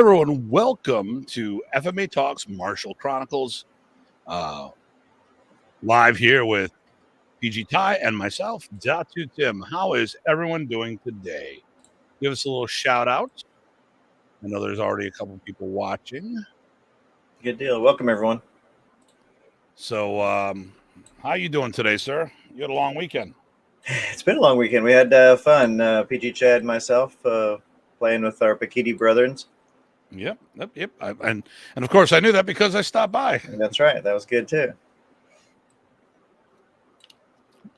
everyone. Welcome to FMATalk's Martial Chronicles. Live here with PG Tye and myself, Datu Tim. How is everyone doing today? Give us a little shout out. I know there's already a couple people watching. Good deal. Welcome, everyone. So, how you doing today, sir? You had a long weekend. It's been a long weekend. We had fun. PG, Chad, and myself playing with our Pakiti brethrens. Yep. And of course, I knew that because I stopped by. That's right. That was good too.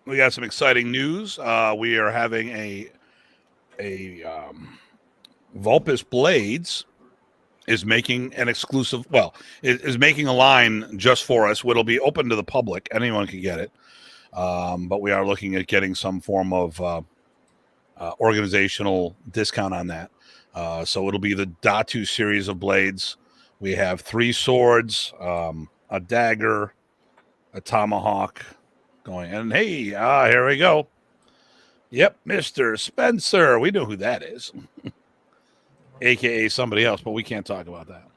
We got some exciting news. We are having a Vulpes Blades is making an exclusive. Well, is making a line just for us. It'll be open to the public. Anyone can get it. But we are looking at getting some form of organizational discount on that. So it'll be the Datu series of blades. We have 3 swords, a dagger, a tomahawk going. And hey, here we go. Yep, Mr. Spencer. We know who that is. AKA somebody else, but we can't talk about that.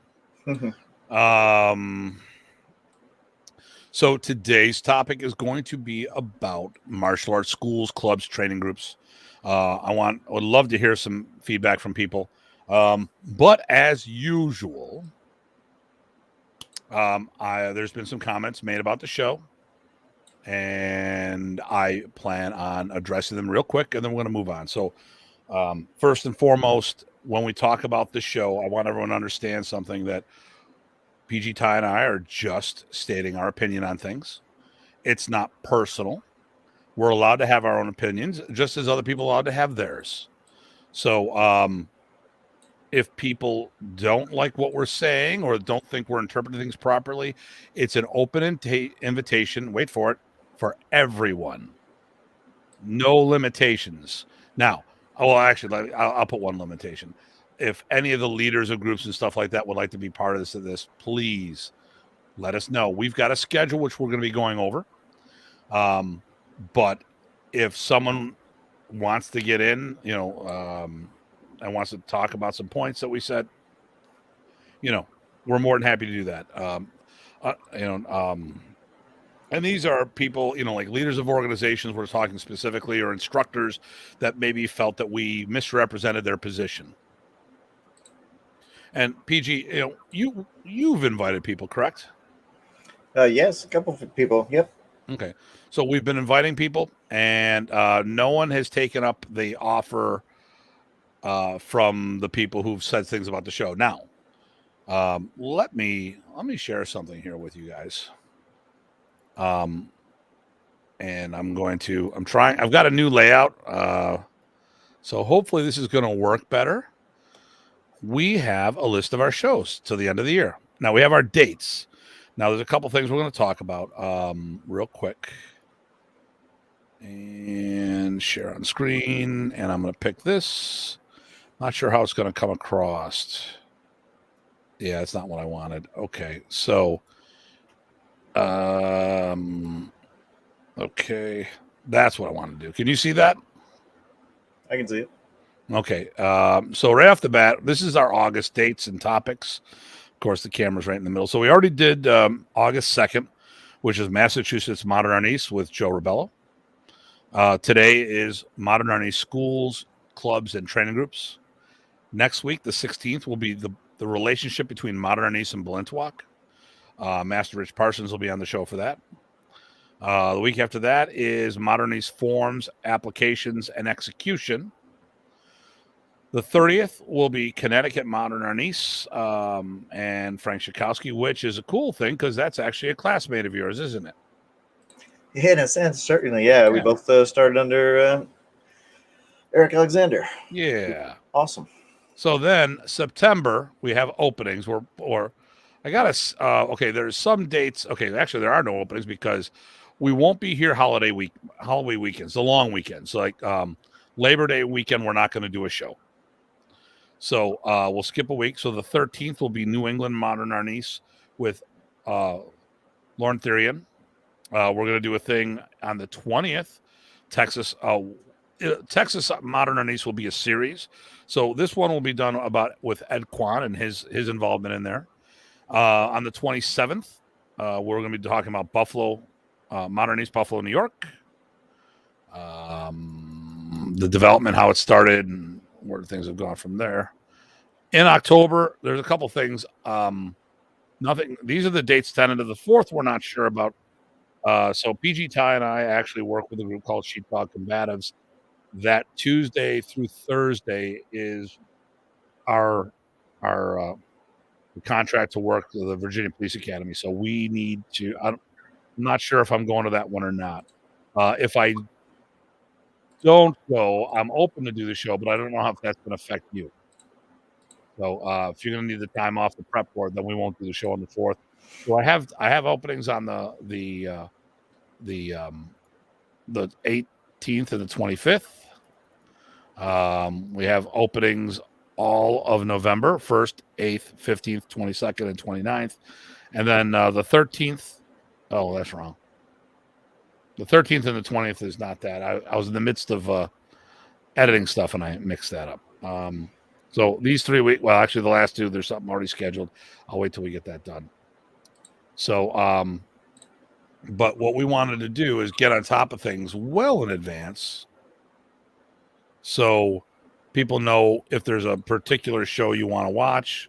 So today's topic is going to be about martial arts schools, clubs, training groups. I would love to hear some feedback from people. But as usual, there's been some comments made about the show, and I plan on addressing them real quick, and then we're going to move on. So first and foremost, when we talk about the show, I want everyone to understand something, that PG Tye and I are just stating our opinion on things. It's not personal. We're allowed to have our own opinions, just as other people are allowed to have theirs. So if people don't like what we're saying or don't think we're interpreting things properly, it's an open invitation, wait for it, for everyone. No limitations. Now, I'll put one limitation. If any of the leaders of groups and stuff like that would like to be part of this, please let us know. We've got a schedule which we're going to be going over. But if someone wants to get in, and wants to talk about some points that we said, we're more than happy to do that. And these are people, like leaders of organizations we're talking specifically, or instructors that maybe felt that we misrepresented their position. And PG, you've invited people, correct? Yes, a couple of people. Yep. Okay. So we've been inviting people, and no one has taken up the offer from the people who've said things about the show. Now, let me share something here with you guys. And I've got a new layout. So hopefully this is going to work better. We have a list of our shows till the end of the year. Now we have our dates. Now there's a couple things we're going to talk about real quick. And share on screen. And I'm going to pick this. Not sure how it's going to come across. Yeah, it's not what I wanted. Okay, so okay, that's what I want to do. Can you see that? I can see it. Okay, so right off the bat, this is our August dates and topics. Of course, the camera's right in the middle. So we already did August 2nd, which is Massachusetts Modern Art East with Joe Ribello. Today is Modern Art East schools, clubs, and training groups. Next week, the 16th, will be the relationship between Modern Art East and Balintawak. Master Rich Parsons will be on the show for that. The week after that is Modern East forms, applications, and execution. The 30th will be Connecticut Modern Art East and Frank Schakowsky, which is a cool thing because that's actually a classmate of yours, isn't it? Yeah, in a sense, certainly. Yeah, we both started under Eric Alexander. Yeah. Awesome. So then September, we have openings there's some dates. Okay, actually there are no openings because we won't be here holiday weekends, the long weekends. So like Labor Day weekend, we're not going to do a show. So we'll skip a week. So the 13th will be New England Modern Art East with Lauren Therian. We're going to do a thing on the 20th, Texas. Texas Modern Arnis will be a series. So this one will be done with Ed Kwan and his involvement in there. On the 27th, we're going to be talking about Buffalo, Modern Arnis, Buffalo, New York. The development, how it started, and where things have gone from there. In October, there's a couple things. Nothing. These are the dates tentative. The 4th, we're not sure about. So PG Tye and I actually work with a group called Sheepdog Combatives. That Tuesday through Thursday is our contract to work with the Virginia Police Academy. So we need to. I'm not sure if I'm going to that one or not. If I don't go, I'm open to do the show, but I don't know if that's going to affect you. So if you're going to need the time off the prep board, then we won't do the show on the 4th. So I have openings on the 18th and the 25th. We have openings all of November, 1st, 8th, 15th, 22nd, and 29th. And then the 13th. Oh, that's wrong. The 13th and the 20th is not that. I was in the midst of editing stuff, and I mixed that up. So these 3 weeks, well, actually the last 2, there's something already scheduled. I'll wait till we get that done. So, but what we wanted to do is get on top of things well in advance, so people know if there's a particular show you want to watch.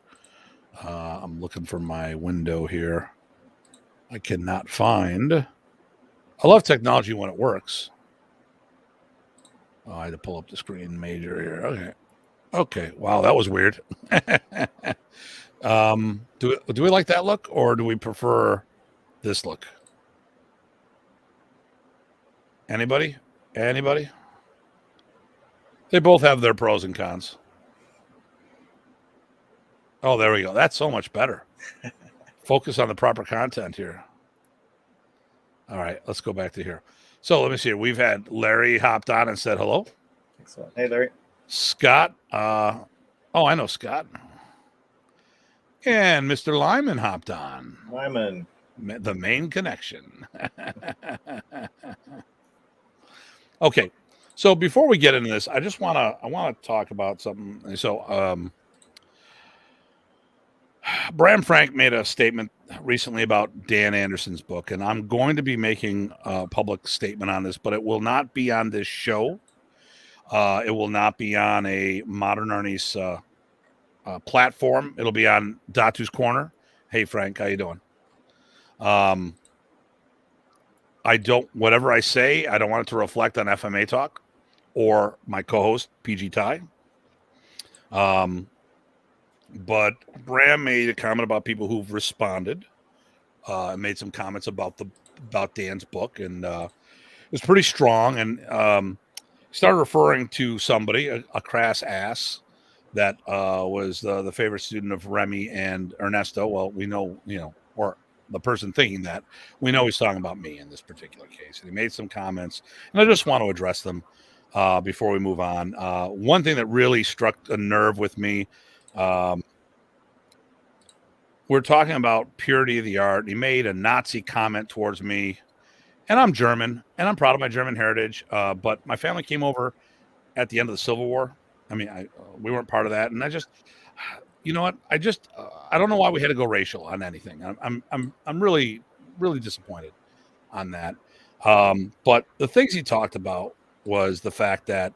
I'm looking for my window here. I cannot find. I love technology when it works. Oh, I had to pull up the screen major here. Okay. Wow, that was weird. Do we like that look, or do we prefer this look? Anybody? They both have their pros and cons. Oh, there we go. That's so much better. Focus on the proper content here. All right, let's go back to here. So let me see. We've had Larry hopped on and said hello. Excellent. Hey, Larry. Scott. I know Scott. And Mr. Lyman hopped on. Lyman. The main connection. Okay. So before we get into this, I want to talk about something. So Bram Frank made a statement recently about Dan Anderson's book, and I'm going to be making a public statement on this, but it will not be on this show. It will not be on a Modern Arnis platform. It'll be on Datu's Corner. Hey, Frank, how you doing? Whatever I say, I don't want it to reflect on FMATalk or my co-host, PG Tye. But Bram made a comment about people who've responded, and made some comments about Dan's book, and it was pretty strong. And started referring to somebody, a crass ass, that was the favorite student of Remy and Ernesto. Well, we know, or the person thinking that, we know he's talking about me in this particular case. And he made some comments, and I just want to address them before we move on. One thing that really struck a nerve with me, we're talking about purity of the art. He made a Nazi comment towards me, and I'm German, and I'm proud of my German heritage. But my family came over at the end of the Civil War. I mean, we weren't part of that, and I just, you know what? I don't know why we had to go racial on anything. I'm really, really disappointed on that. But the things he talked about was the fact that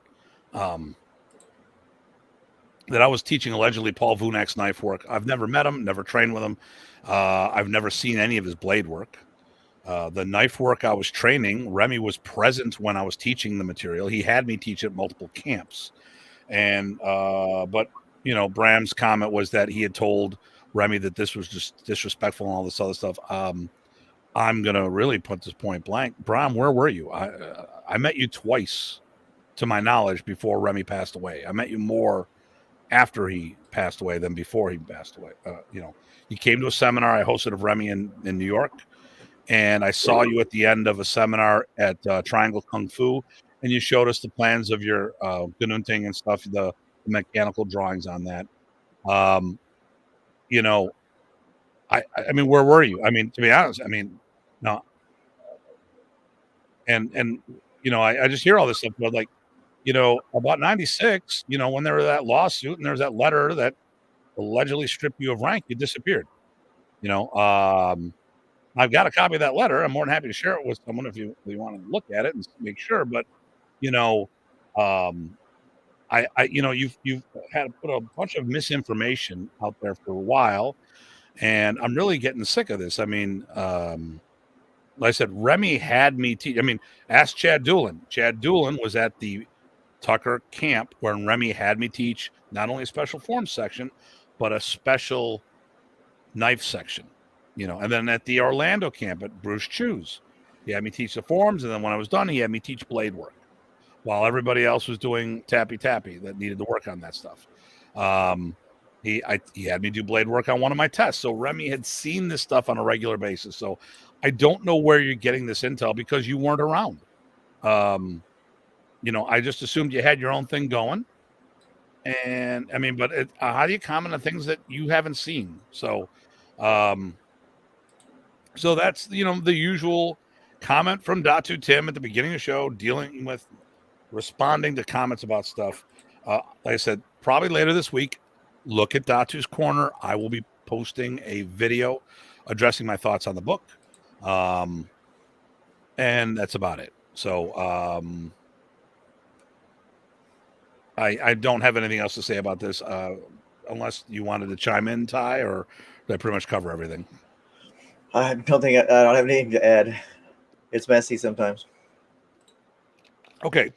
that I was teaching allegedly Paul Vunak's knife work. I've never met him, never trained with him. I've never seen any of his blade work. The knife work I was training, Remy was present when I was teaching the material. He had me teach at multiple camps. And but Bram's comment was that he had told Remy that this was just disrespectful and all this other stuff. I'm gonna really put this point blank. Bram, where were you? I met you twice, to my knowledge, before Remy passed away. I met you more after he passed away than before he passed away. You came to a seminar I hosted of Remy in New York, and I saw you at the end of a seminar at Triangle Kung Fu, and you showed us the plans of your Gununting and stuff, the mechanical drawings on that. I mean, where were you? I mean, to be honest, no. And I just hear all this stuff, but like, about 96, when there was that lawsuit and there was that letter that allegedly stripped you of rank, you disappeared. I've got a copy of that letter. I'm more than happy to share it with someone if you want to look at it and make sure. But um, you've had to put a bunch of misinformation out there for a while, and I'm really getting sick of this. I mean, like I said, Remy had me teach. I mean, ask Chad Doolin. Chad Doolin was at the Tucker camp where Remy had me teach not only a special forms section, but a special knife section. And then at the Orlando camp at Bruce Chu's, he had me teach the forms, and then when I was done, he had me teach blade work, while everybody else was doing tappy that needed to work on that stuff. He had me do blade work on one of my tests. So Remy had seen this stuff on a regular basis. So I don't know where you're getting this intel because you weren't around. I just assumed you had your own thing going. And I mean, but how do you comment on things that you haven't seen? So that's, the usual comment from Datu Tim at the beginning of the show, dealing with responding to comments about stuff. Like I said, probably later this week, look at Datu's Corner. I will be posting a video addressing my thoughts on the book. And that's about it. So I don't have anything else to say about this, unless you wanted to chime in, Ty, or did I pretty much cover everything? I don't have anything to add. It's messy sometimes. Okay.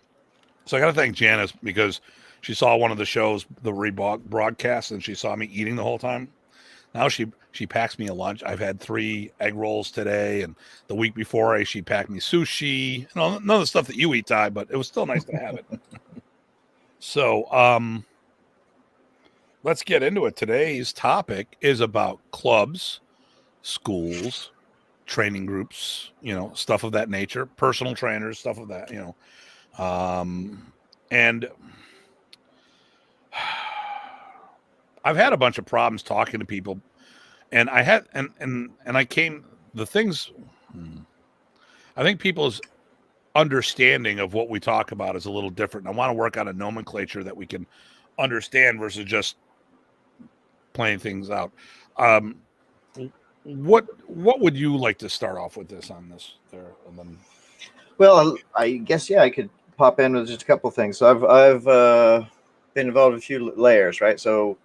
So I got to thank Janice because she saw one of the shows, the rebroadcast, and she saw me eating the whole time. Now she packs me a lunch. I've had 3 egg rolls today, and the week before she packed me sushi. None of the stuff that you eat, Ty, but it was still nice to have it. So let's get into it. Today's topic is about clubs, schools, training groups, stuff of that nature, personal trainers, stuff of that, and I've had a bunch of problems talking to people, and I had, and I came, the things, I think people's understanding of what we talk about is a little different. I want to work on a nomenclature that we can understand versus just playing things out. What would you like to start off with this on this there, and then? Well, I guess I could pop in with just a couple of things. So I've been involved in a few layers, right? So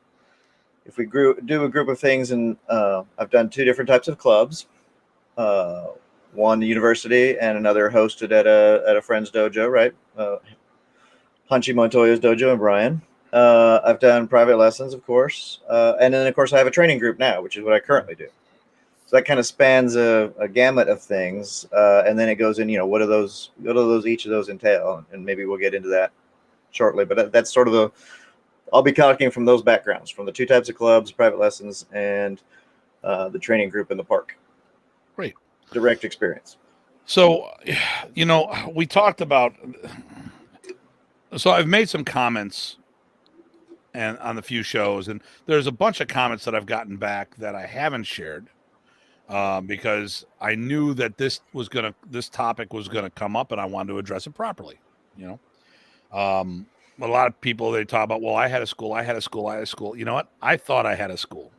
if we do a group of things, and I've done 2 different types of clubs, one university and another hosted at a friend's dojo, right? Hanshi Montoya's dojo in Bryan. I've done private lessons, of course, and then of course I have a training group now, which is what I currently do. So that kind of spans a gamut of things, and then it goes in, what do each of those entail, and maybe we'll get into that shortly. But that's sort of I'll be talking from those backgrounds, from the 2 types of clubs, private lessons, and the training group in the park. Great. Direct experience. So, we talked about. So I've made some comments, and on the few shows, and there's a bunch of comments that I've gotten back that I haven't shared. Because I knew that this topic was gonna come up, and I wanted to address it properly. A lot of people, they talk about, well, I had a school. You know what? I thought I had a school.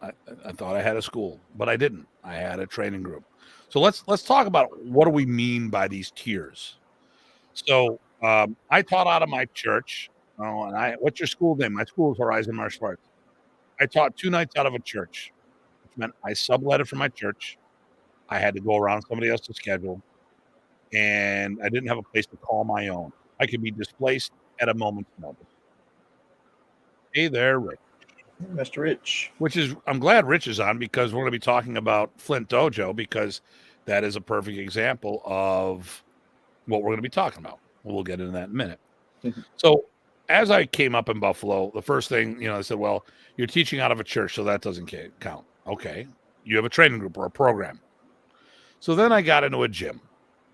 I thought I had a school, but I didn't. I had a training group. So let's talk about what do we mean by these tiers. So I taught out of my church. What's your school name? My school is Horizon Martial Arts. I taught 2 nights out of a church. Meant I sublet it from my church. I had to go around somebody else's schedule, and I didn't have a place to call my own. I could be displaced at a moment's notice. Hey there, Rich. Mr. Rich. I'm glad Rich is on, because we're going to be talking about Flint Dojo, because that is a perfect example of what we're going to be talking about. We'll get into that in a minute. So as I came up in Buffalo, the first thing, I said, well, you're teaching out of a church, so that doesn't count. Okay. You have a training group or a program. So then I got into a gym,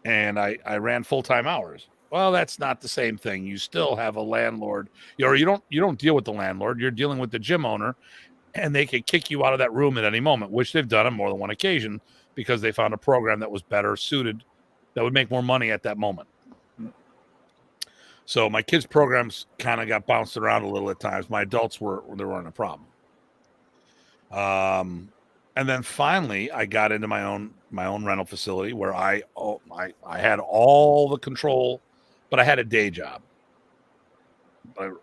and I ran full-time hours. Well, that's not the same thing. You still have a landlord. You don't deal with the landlord. You're dealing with the gym owner, and they can kick you out of that room at any moment, which they've done on more than one occasion, because they found a program that was better suited, that would make more money at that moment. So my kids' programs kind of got bounced around a little at times. My adults weren't a problem. And then finally, I got into my own rental facility where I had all the control, but I had a day job,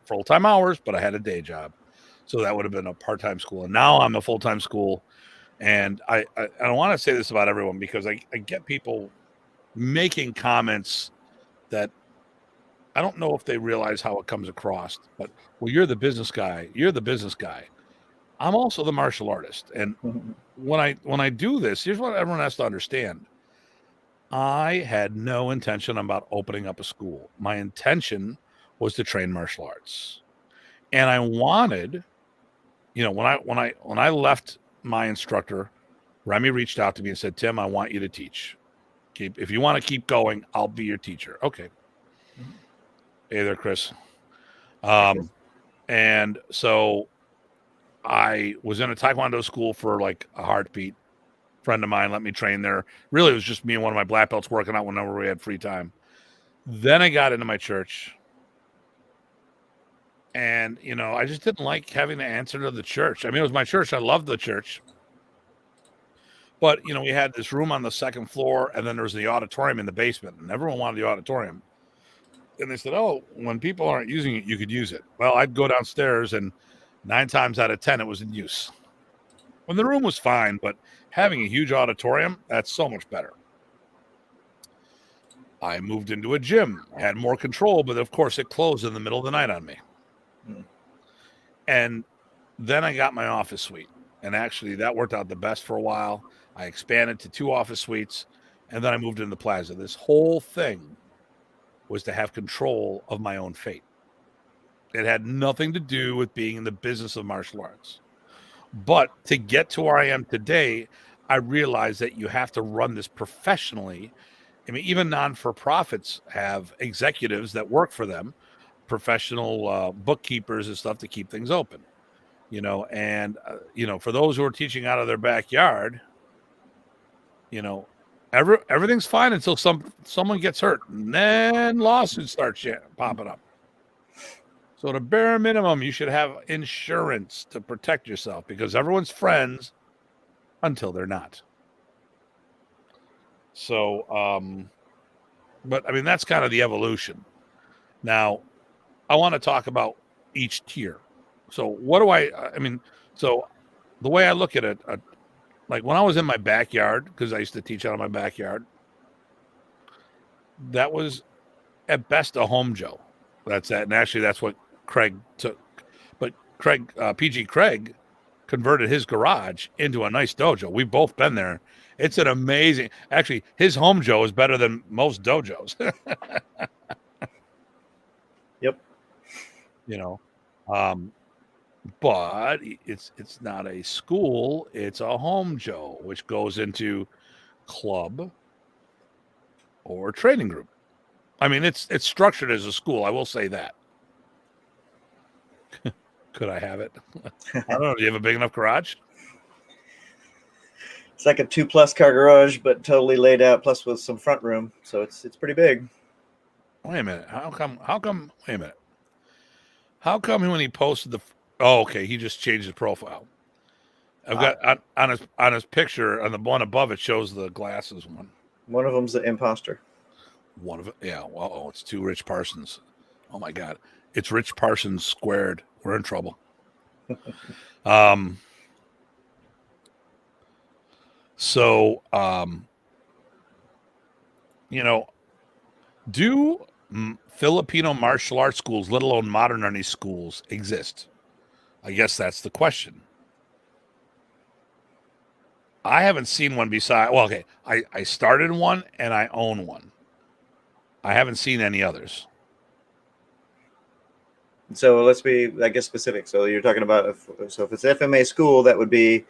full-time hours, but I had a day job. So that would have been a part-time school. And now I'm a full-time school. And I don't want to say this about everyone because I get people making comments that I don't know if they realize how it comes across, but well, you're the business guy. You're the business guy. I'm also the martial artist. And when I do this, here's what everyone has to understand. I had no intention about opening up a school. My intention was to train martial arts. And I wanted, when I left my instructor, Remy reached out to me and said, Tim, I want you to teach. If you want to keep going, I'll be your teacher. Okay. Hey there, Chris. And so I was in a Taekwondo school for like a heartbeat. Friend of mine let me train there. Really, it was just me and one of my black belts working out whenever we had free time. Then I got into my church. And, I just didn't like having to answer to the church. I mean, it was my church. I loved the church. But, we had this room on the second floor, and then there was the auditorium in the basement, and everyone wanted the auditorium. And they said, oh, when people aren't using it, you could use it. Well, I'd go downstairs, and 9 times out of 10, it was in use. When the room was fine, but having a huge auditorium, that's so much better. I moved into a gym, had more control, but of course it closed in the middle of the night on me. And then I got my office suite. And actually that worked out the best for a while. I expanded to 2 office suites, and then I moved into the plaza. This whole thing was to have control of my own fate. It had nothing to do with being in the business of martial arts. But to get to where I am today, I realized that you have to run this professionally. I mean, even non-for-profits have executives that work for them, professional bookkeepers and stuff to keep things open. And for those who are teaching out of their backyard, everything's fine until someone gets hurt, and then lawsuits start popping up. So at a bare minimum, you should have insurance to protect yourself, because everyone's friends until they're not. So, but I mean, that's kind of the evolution. Now, I want to talk about each tier. So what do so the way I look at it, like when I was in my backyard, because I used to teach out of my backyard, that was at best a home Joe. And actually that's what Craig took. But PG Craig converted his garage into a nice dojo. We've both been there. It's an amazing, actually his home Joe is better than most dojos. Yep. But it's not a school, it's a home Joe, which goes into club or training group. I mean, it's structured as a school, I will say that. Could I have it? I don't know. Do you have a big enough garage? It's like a 2+ car garage, but totally laid out, plus with some front room. So it's pretty big. Wait a minute. How come? Wait a minute. How come when he posted oh, okay, he just changed his profile. I've got on his picture, on the one above it shows the glasses one. One of them's the imposter. One of it, yeah. Well, it's 2 Rich Parsons. Oh my God, it's Rich Parsons squared. We're in trouble. So, do Filipino martial arts schools, let alone modernity schools, exist? I guess that's the question. I haven't seen one okay, I started one and I own one. I haven't seen any others. So let's be, I guess, specific. So you're talking about, if it's FMA school, that would be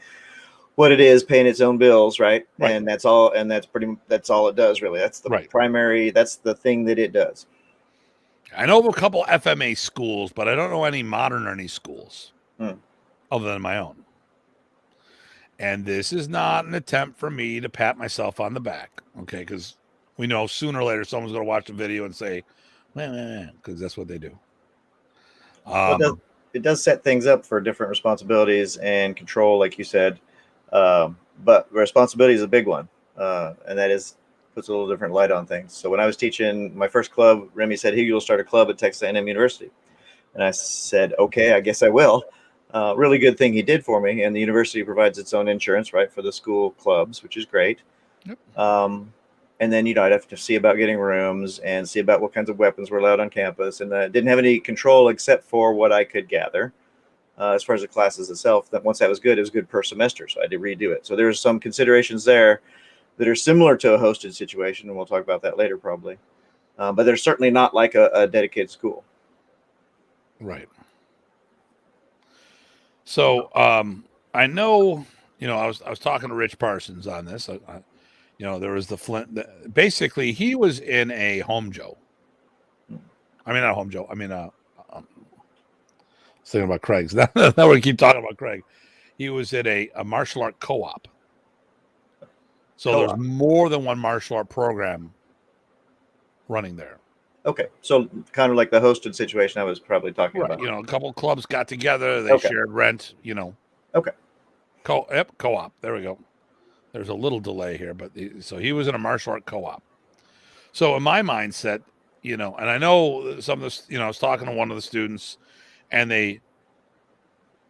what it is, paying its own bills, right? And that's all. And that's all it does, really. That's the primary. That's the thing that it does. I know of a couple FMA schools, but I don't know any modernity schools other than my own. And this is not an attempt for me to pat myself on the back, okay? Because we know sooner or later someone's going to watch the video and say, because that's what they do. Well, it does set things up for different responsibilities and control, like you said. But responsibility is a big one, and that puts a little different light on things. So when I was teaching my first club, Remy said, "Hey, you'll start a club at Texas A&M University," and I said, "Okay, I guess I will." Really good thing he did for me, and the university provides its own insurance, right, for the school clubs, which is great. Yep. And then, I'd have to see about getting rooms and see about what kinds of weapons were allowed on campus. And I didn't have any control except for what I could gather as far as the classes itself. That once that was good, it was good per semester. So I had to redo it. So there's some considerations there that are similar to a hosted situation. And we'll talk about that later, probably. But they're certainly not like a dedicated school. Right. So I know, I was talking to Rich Parsons on this. There was the Flint. Basically, he was in a home Joe. I mean, not home Joe. I mean, I was thinking about Craig's. Now we keep talking about Craig. He was at a martial art co-op. So there's more than one martial art program running there. Okay, so kind of like the hosted situation I was probably talking about. A couple clubs got together. They shared rent. Okay. Co-op. There we go. There's a little delay here, but so he was in a martial art co-op. So in my mindset, and I know some of the, I was talking to one of the students, and they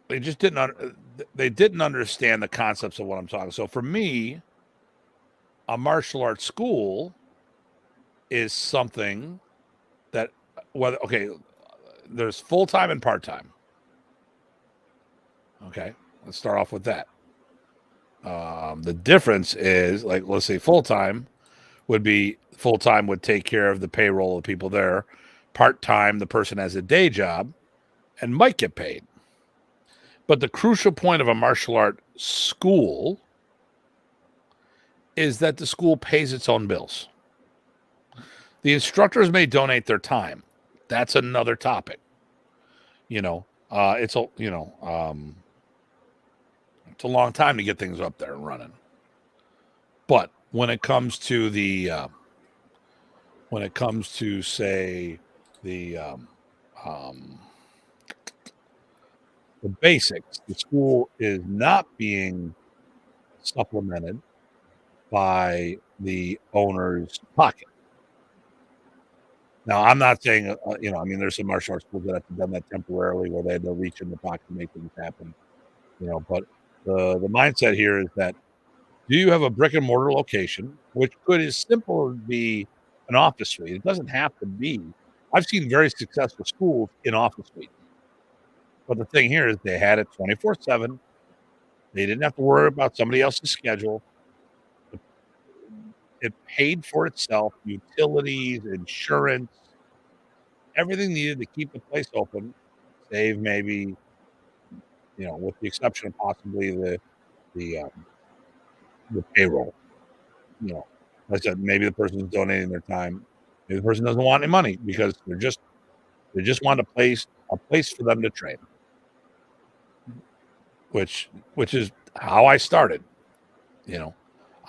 just didn't understand the concepts of what I'm talking. So for me, a martial arts school is something that there's full-time and part-time. Okay, let's start off with that. The difference is, like, let's say full-time would take care of the payroll of the people there. Part-time, the person has a day job and might get paid. But the crucial point of a martial art school is that the school pays its own bills. The instructors may donate their time. That's another topic. It's a long time to get things up there and running. But when it comes to say the basics, the school is not being supplemented by the owner's pocket. Now, I'm not saying, there's some martial arts schools that have done that temporarily where they had to reach in the pocket to make things happen. But the mindset here is that, do you have a brick and mortar location, which could as simple as be an office suite? It doesn't have to be. I've seen very successful schools in office suites. But the thing here is they had it 24/7. They didn't have to worry about somebody else's schedule. It paid for itself, utilities, insurance, everything needed to keep the place open, save maybe, with the exception of possibly the payroll. Like I said, maybe the person's donating their time. Maybe the person doesn't want any money because they just want a place for them to train. Which is how I started.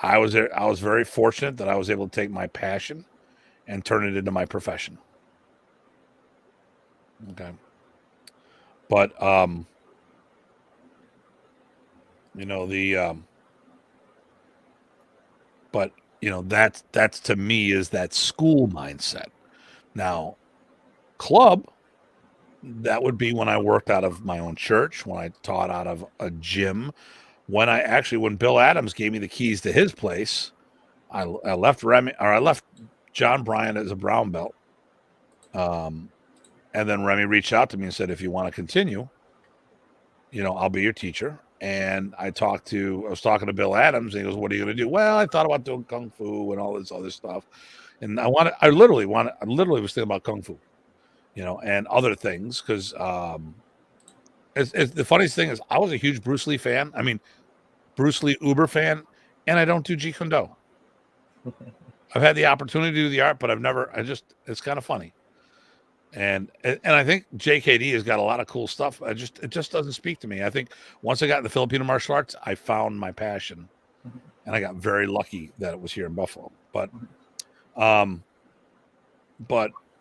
I was very fortunate that I was able to take my passion and turn it into my profession. Okay. But that's to me is that school mindset. Now, club, that would be when I worked out of my own church, when I taught out of a gym, when Bill Adams gave me the keys to his place, I left John Bryant as a brown belt. And then Remy reached out to me and said, if you want to continue, I'll be your teacher. And I was talking to Bill Adams, and he goes, what are you going to do? Well, I thought about doing Kung Fu and all this other stuff. And I literally was thinking about Kung Fu, and other things. Cause, the funniest thing is I was a huge Bruce Lee fan. I mean, Bruce Lee Uber fan, and I don't do Jeet Kune Do. I've had the opportunity to do the art, but it's kind of funny. And I think JKD has got a lot of cool stuff. It just doesn't speak to me. I think once I got into Filipino martial arts, I found my passion, and I got very lucky that it was here in Buffalo. But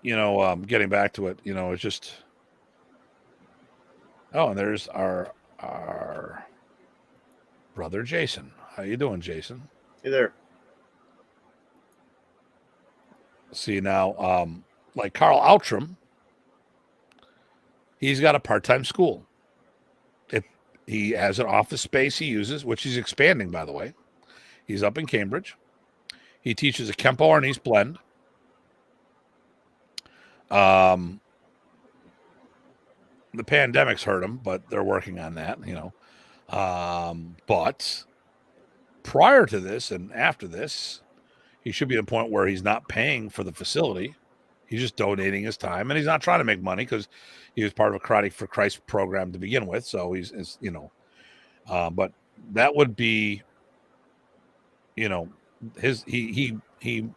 getting back to it, it's just. Oh, and there's our brother Jason. How you doing, Jason? Hey there. See now, like Carl Outram, he's got a part-time school. He has an office space he uses, which he's expanding, by the way. He's up in Cambridge. He teaches a Kempo Arnis blend. The pandemic's hurt him, but they're working on that, But prior to this and after this, he should be at a point where he's not paying for the facility. He's just donating his time, and he's not trying to make money because he was part of a Karate for Christ program to begin with. So he's but that would be, he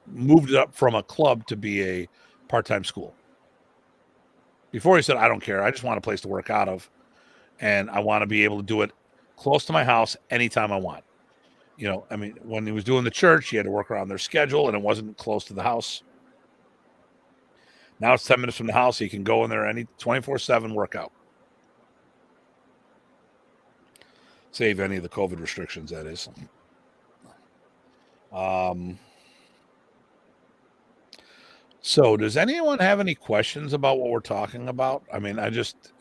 moved it up from a club to be a part-time school. Before he said, I don't care. I just want a place to work out of, and I want to be able to do it close to my house anytime I want. When he was doing the church, he had to work around their schedule, and it wasn't close to the house. Now it's 10 minutes from the house. He can go in there any 24/7 workout. Save any of the COVID restrictions, that is. So does anyone have any questions about what we're talking about? I mean, I just,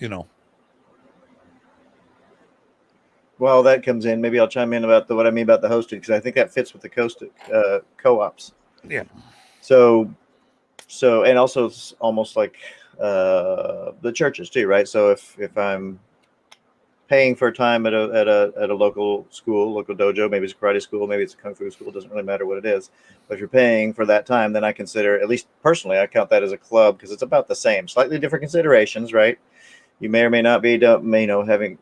Well, that comes in. Maybe I'll chime in about what I mean about the hosted, because I think that fits with the co-ops. Yeah. So, and also it's almost like the churches too, right? So if I'm paying for time at a local school, local dojo, maybe it's a karate school, maybe it's a kung fu school, doesn't really matter what it is. But if you're paying for that time, then I consider, at least personally, I count that as a club, because it's about the same, slightly different considerations, right? You may or may not be, having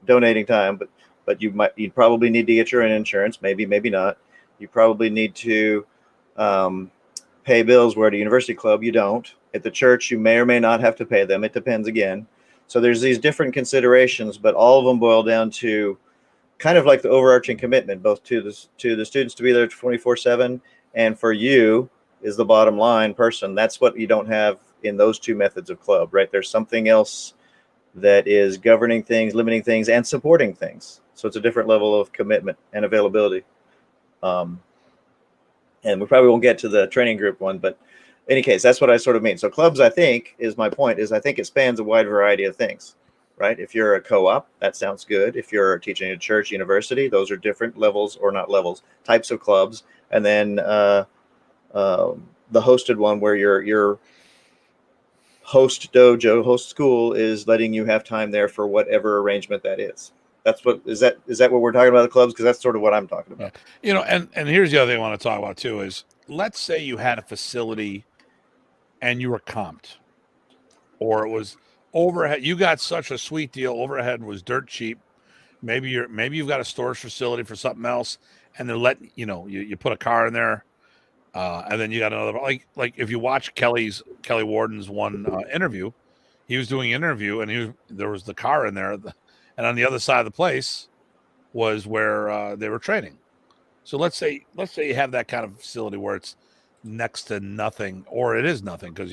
donating time, but you'd probably need to get your own insurance, maybe not. You probably need to pay bills, where at a university club you don't. At the church, you may or may not have to pay them. It depends again. So there's these different considerations, but all of them boil down to kind of like the overarching commitment, both to the students to be there 24/7, and for you is the bottom line person. That's what you don't have in those two methods of club, right? There's something else that is governing things, limiting things, and supporting things. So it's a different level of commitment and availability. And we probably won't get to the training group one, but in any case, that's what I sort of mean. So clubs, I think, is my point, is I think it spans a wide variety of things, right? If you're a co-op, that sounds good. If you're teaching at church, university, those are different levels, or not levels, types of clubs. And then the hosted one, where your host dojo, host school, is letting you have time there for whatever arrangement that is. That's what is that what we're talking about, the clubs? Because that's sort of what I'm talking about. Yeah. And here's the other thing I want to talk about too is, let's say you had a facility and you were comped, or it was overhead. You got such a sweet deal. Overhead was dirt cheap. Maybe you've got a storage facility for something else, and they're letting you put a car in there, and then you got another, like if you watch Kelly Warden's one interview, he was doing an interview, and there was the car in there, and on the other side of the place was where they were training. So let's say you have that kind of facility where it's next to nothing, or it is nothing, because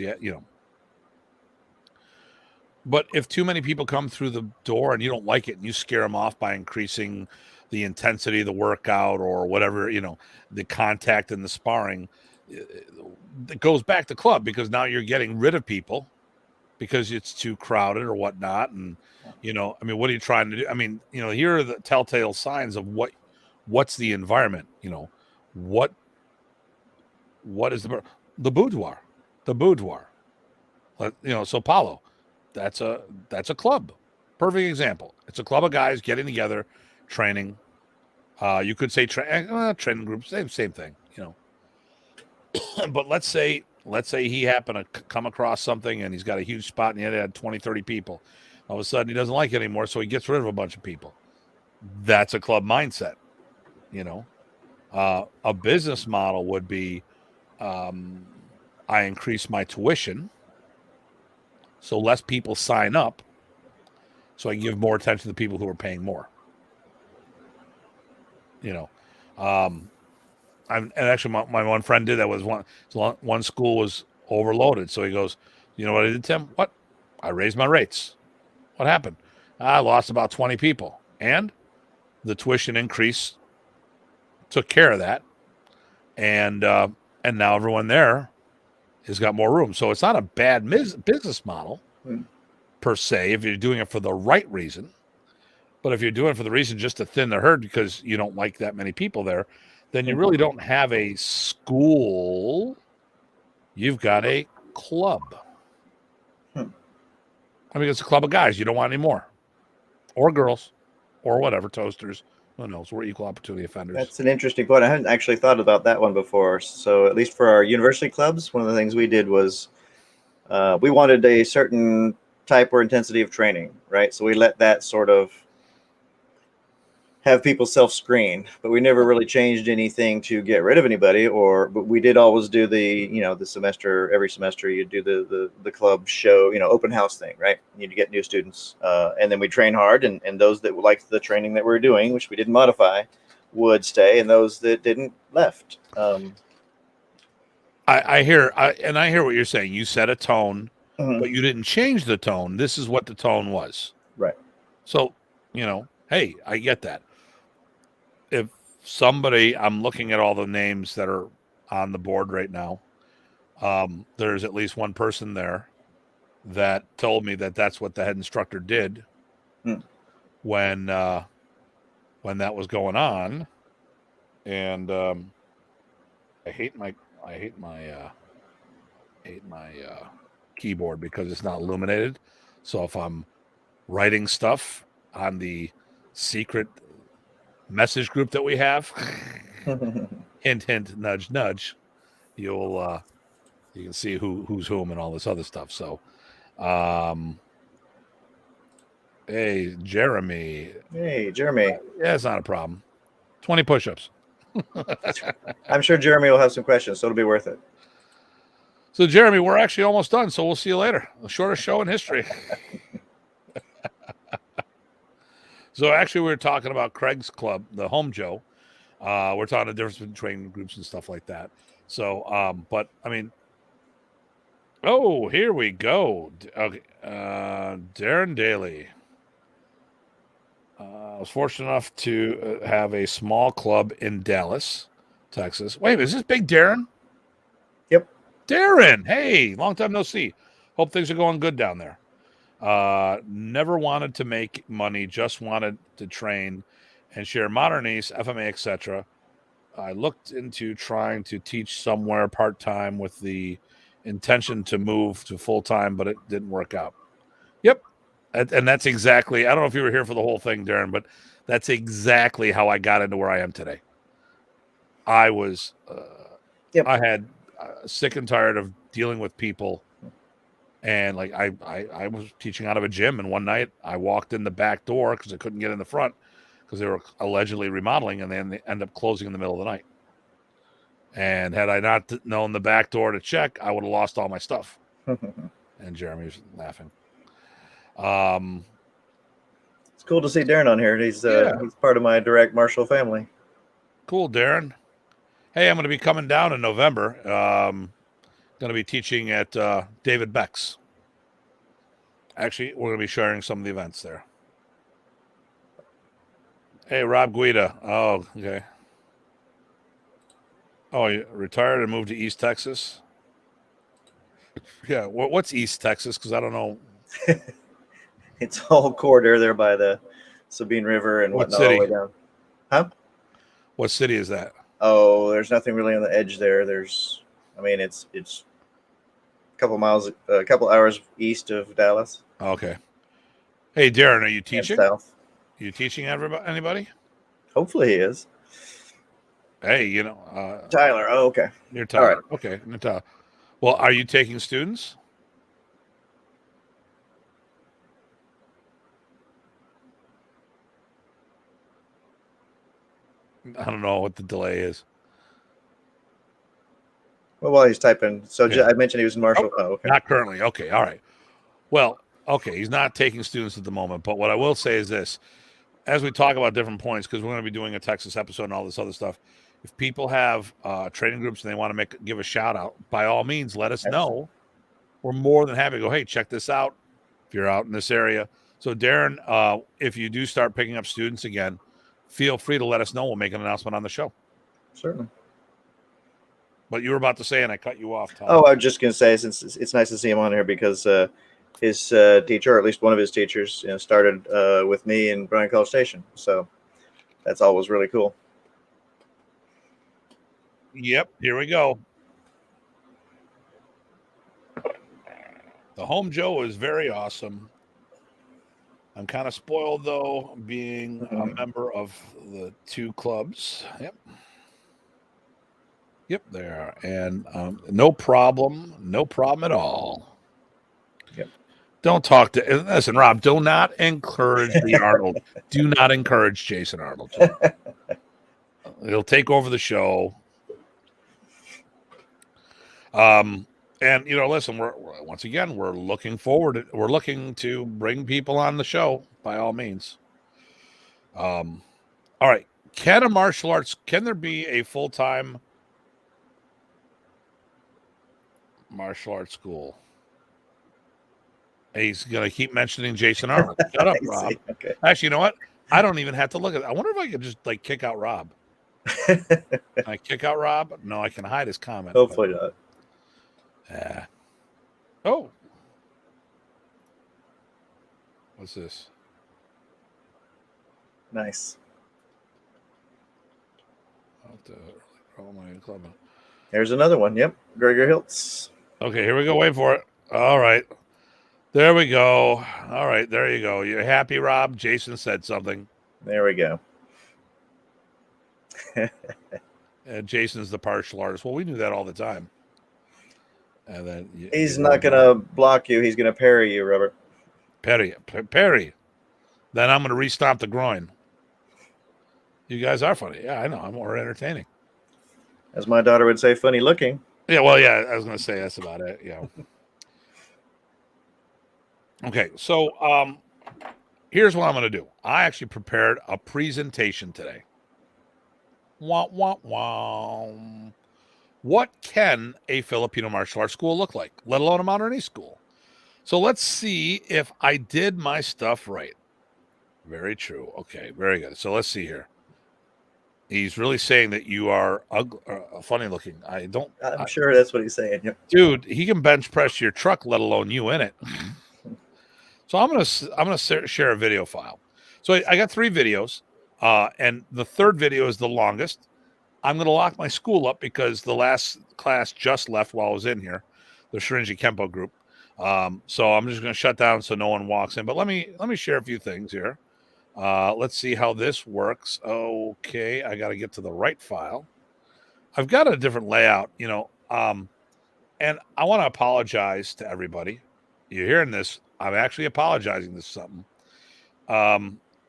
but if too many people come through the door and you don't like it, and you scare them off by increasing the intensity of the workout, or whatever, the contact and the sparring, it goes back to club, because now you're getting rid of people because it's too crowded or whatnot. And what are you trying to do? I mean, here are the telltale signs of what's the environment. What is the boudoir? So Paulo, that's a club. Perfect example. It's a club of guys getting together, training. You could say training groups, same thing, But let's say he happened to come across something, and he's got a huge spot, and he had 20, 30 people. All of a sudden, he doesn't like it anymore, so he gets rid of a bunch of people. That's a club mindset, A business model would be, I increase my tuition so less people sign up, so I give more attention to the people who are paying more. And actually, my one friend did that. Was one school was overloaded. So he goes, you know what I did, Tim? What? I raised my rates. What happened? I lost about 20 people. And the tuition increase took care of that. And now everyone there has got more room. So it's not a bad business model per se if you're doing it for the right reason. But if you're doing it for the reason just to thin the herd because you don't like that many people there, then you really don't have a school. You've got a club. I mean, it's a club of guys. You don't want any more. Or girls. Or whatever, toasters. Who knows? We're equal opportunity offenders. That's an interesting point. I hadn't actually thought about that one before. So at least for our university clubs, one of the things we did was we wanted a certain type or intensity of training, right? So we let that sort of have people self-screen, but we never really changed anything to get rid of anybody. But we did always do the semester, every semester you do the club show, open house thing, right? You need to get new students, and then we train hard, and those that liked the training that we were doing, which we didn't modify, would stay, and those that didn't left. I hear what you're saying. You set a tone, but you didn't change the tone. This is what the tone was, right? So hey, I get that. If somebody, I'm looking at all the names that are on the board right now. There's at least one person there that told me that that's what the head instructor did when that was going on. And I hate my keyboard because it's not illuminated. So if I'm writing stuff on the secret message group that we have, hint, hint, nudge, nudge, you can see who's whom and all this other stuff. So, hey, Jeremy. Hey, Jeremy. Yeah, it's not a problem. 20 push-ups. I'm sure Jeremy will have some questions, so it'll be worth it. So, Jeremy, we're actually almost done, so we'll see you later. The shortest show in history. So, actually, we were talking about Craig's club, the Home Joe. We're talking the difference between training groups and stuff like that. So, but, I mean, oh, here we go. Okay, Darren Daly. I was fortunate enough to have a small club in Dallas, Texas. Wait, is this Big Darren? Yep. Darren, hey, long time no see. Hope things are going good down there. Never wanted to make money, just wanted to train and share modern East, FMA, etc. I looked into trying to teach somewhere part-time with the intention to move to full-time, but it didn't work out. Yep. And that's exactly, I don't know if you were here for the whole thing, Darren, but that's exactly how I got into where I am today. I was, I had sick and tired of dealing with people. And like I was teaching out of a gym, and one night I walked in the back door because I couldn't get in the front because they were allegedly remodeling, and then they ended up closing in the middle of the night. And had I not known the back door to check, I would have lost all my stuff. And Jeremy was laughing. It's cool to see Darren on here. He's part of my direct Marshall family. Cool, Darren. Hey, I'm going to be coming down in November. Going to be teaching at David Beck's. Actually, we're going to be sharing some of the events there. Hey, Rob Guida. Oh, okay. Oh, you retired and moved to East Texas? Yeah, what's East Texas? Because I don't know. It's all corridor there by the Sabine River and whatnot all the way down. Huh? What city is that? Oh, there's nothing really on the edge there. It's a couple hours east of Dallas. Okay. Hey, Darren, are you teaching? South. Are you teaching anybody? Hopefully he is. Hey, Tyler. Oh, okay. You're Tyler. All right. Okay. Well, are you taking students? I don't know what the delay is. Well, while he's typing, so yeah. I mentioned he was in Marshall. Oh, okay. Not currently. Okay, all right. Well, okay, he's not taking students at the moment, but what I will say is this. As we talk about different points, because we're going to be doing a Texas episode and all this other stuff, If people have training groups and they want to give a shout out, by all means, let us know. We're more than happy to go, hey, check this out if you're out in this area. So, Darren, if you do start picking up students again, feel free to let us know. We'll make an announcement on the show. Certainly. But you were about to say, and I cut you off, Tom. Oh, I was just going to say, since it's nice to see him on here because his teacher, or at least one of his teachers, started with me in Bryan College Station. So that's always really cool. Yep, here we go. The home Joe is very awesome. I'm kind of spoiled, though, being a member of the 2 clubs. Yep. Yep, there. And no problem at all. Yep. Don't talk to... Listen, Rob, do not encourage the Arnold. Do not encourage Jason Arnold. He'll take over the show. And listen, we're looking forward. We're looking to bring people on the show by all means. All right. Can there be a full-time martial arts school? He's going to keep mentioning Jason Arnold. Shut up, Rob. Okay. Actually, you know what? I don't even have to look at it. I wonder if I could just kick out Rob. Can I kick out Rob? No, I can hide his comment. Hopefully not. Oh. What's this? Nice. Club. There's another one. Yep. Gregor Hiltz. Okay, here we go. Wait for it. All right. There we go. All right, there you go. You're happy, Rob? Jason said something. There we go. And Jason's the partial artist. Well, we knew that all the time. And then he's not going to block you. He's going to parry you, Robert. Parry. Then I'm going to re-stomp the groin. You guys are funny. Yeah, I know. I'm more entertaining. As my daughter would say, funny looking. Yeah, well, yeah, I was going to say that's about it. Yeah. Okay, so here's what I'm going to do. I actually prepared a presentation today. Wah, wah, wah. What can a Filipino martial arts school look like, let alone a modern school? So let's see if I did my stuff right. Very true. Okay, very good. So let's see here. He's really saying that you are funny looking. I'm sure that's what he's saying. Yep. Dude, he can bench press your truck, let alone you in it. So I'm gonna share a video file. So I got 3 videos, and the third video is the longest. I'm going to lock my school up because the last class just left while I was in here, the Shirinji Kempo group. So I'm just going to shut down so no one walks in. But let me share a few things here. Let's see how this works. Okay, I got to get to the right file. I've got a different layout, and I want to apologize to everybody. You're hearing this. I'm actually apologizing to something.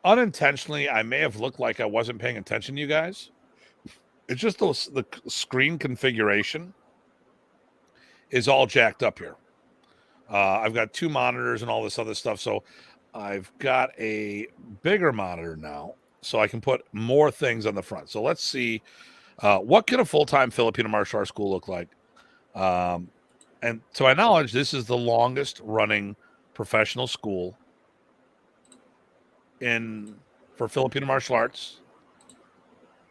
Unintentionally, I may have looked like I wasn't paying attention to you guys. It's just the screen configuration is all jacked up here. I've got 2 monitors and all this other stuff. So I've got a bigger monitor now so I can put more things on the front. So let's see, what can a full-time Filipino martial arts school look like? And to my knowledge, this is the longest running professional school for Filipino martial arts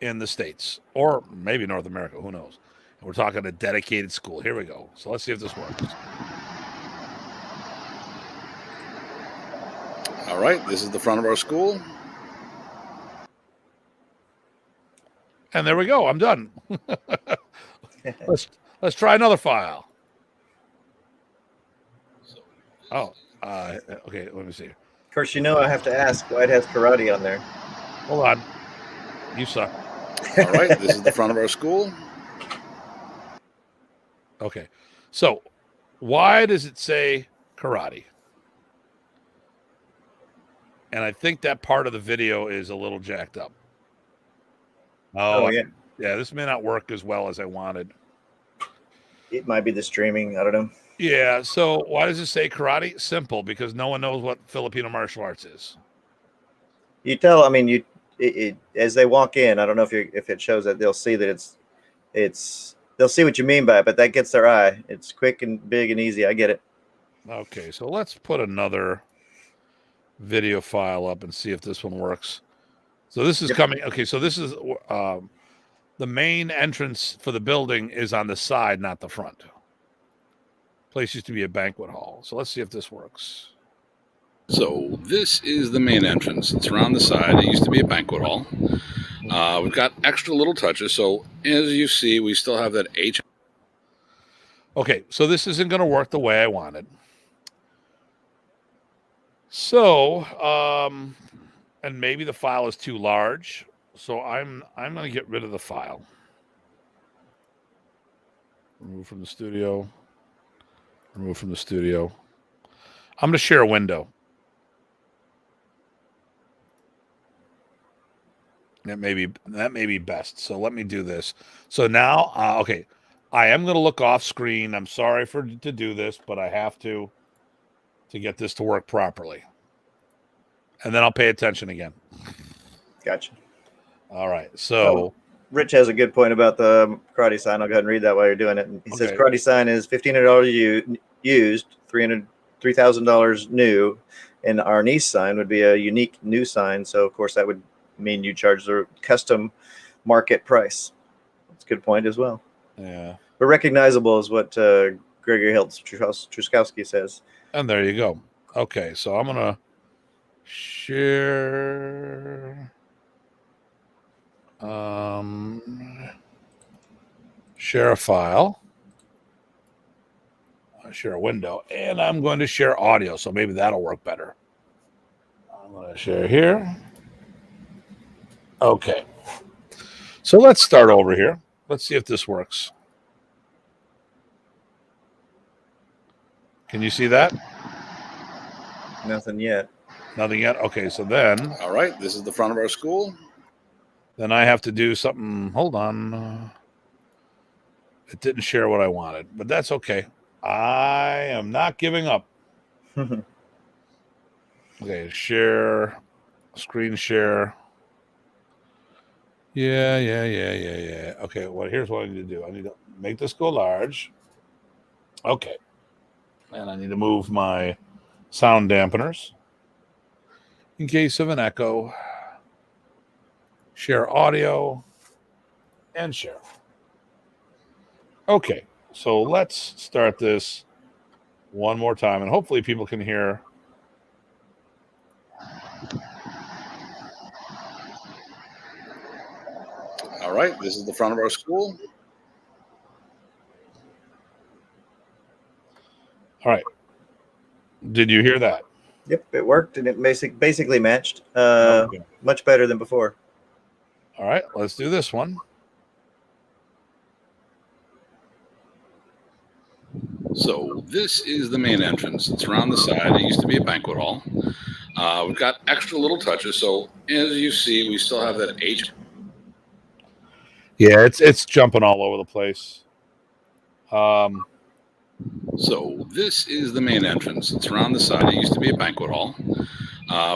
in the States, or maybe North America, who knows? And we're talking a dedicated school. Here we go. So let's see if this works. All right, this is the front of our school. And there we go. I'm done. Let's try another file. Okay, let me see. Of course, I have to ask why it has karate on there. Hold on. You suck. All right, this is the front of our school. Okay, so why does it say karate? And I think that part of the video is a little jacked up. Oh yeah. Yeah, this may not work as well as I wanted. It might be the streaming. I don't know. Yeah, so why does it say karate? Simple, because no one knows what Filipino martial arts is. If as they walk in, I don't know if it shows that they'll see that they'll see what you mean by it, but that gets their eye. It's quick and big and easy. I get it. Okay, so let's put another video file up and see if this one works. So this is coming. Okay, so this is the main entrance for the building is on the side, not the front. Place used to be a banquet hall. So let's see if this works. So this is the main entrance. It's around the side. It used to be a banquet hall. We've got extra little touches. So as you see, we still have that H. Okay, so this isn't going to work the way I wanted. So, and maybe the file is too large. So I'm going to get rid of the file. Remove from the studio. Remove from the studio. I'm going to share a window. That may be best. So let me do this. So now, okay, I am going to look off screen. I'm sorry to do this, but I have to get this to work properly. And then I'll pay attention again. Gotcha. All right. So Rich has a good point about the karate sign. I'll go ahead and read that while you're doing it. He says karate sign is $1,500 used, $3,000 new, and our niece sign would be a unique new sign. So of course that would mean you charge the custom market price. That's a good point as well. Yeah. But recognizable is what Gregory Truskowski says. And there you go. Okay, so I'm gonna share share a file. Share a window, and I'm going to share audio, so maybe that'll work better. I'm going to share here. Okay. So let's start over here. Let's see if this works. Can you see that? Nothing yet. Nothing yet? Okay, so then... All right, this is the front of our school. Then I have to do something... Hold on. It didn't share what I wanted, but that's okay. I am not giving up. Okay, share, screen share. Yeah. Okay, well, here's what I need to do. I need to make this go large. Okay. And I need to move my sound dampeners in case of an echo. Share audio and share. Okay, so let's start this one more time, and hopefully people can hear. All right, this is the front of our school. All right. Did you hear that? Yep, it worked, and it basically matched. Okay. Much better than before. All right, let's do this one. So this is the main entrance. It's around the side. It used to be a banquet hall. We've got extra little touches. So as you see, we still have that H. Yeah, it's jumping all over the place. So this is the main entrance. It's around the side. It used to be a banquet hall.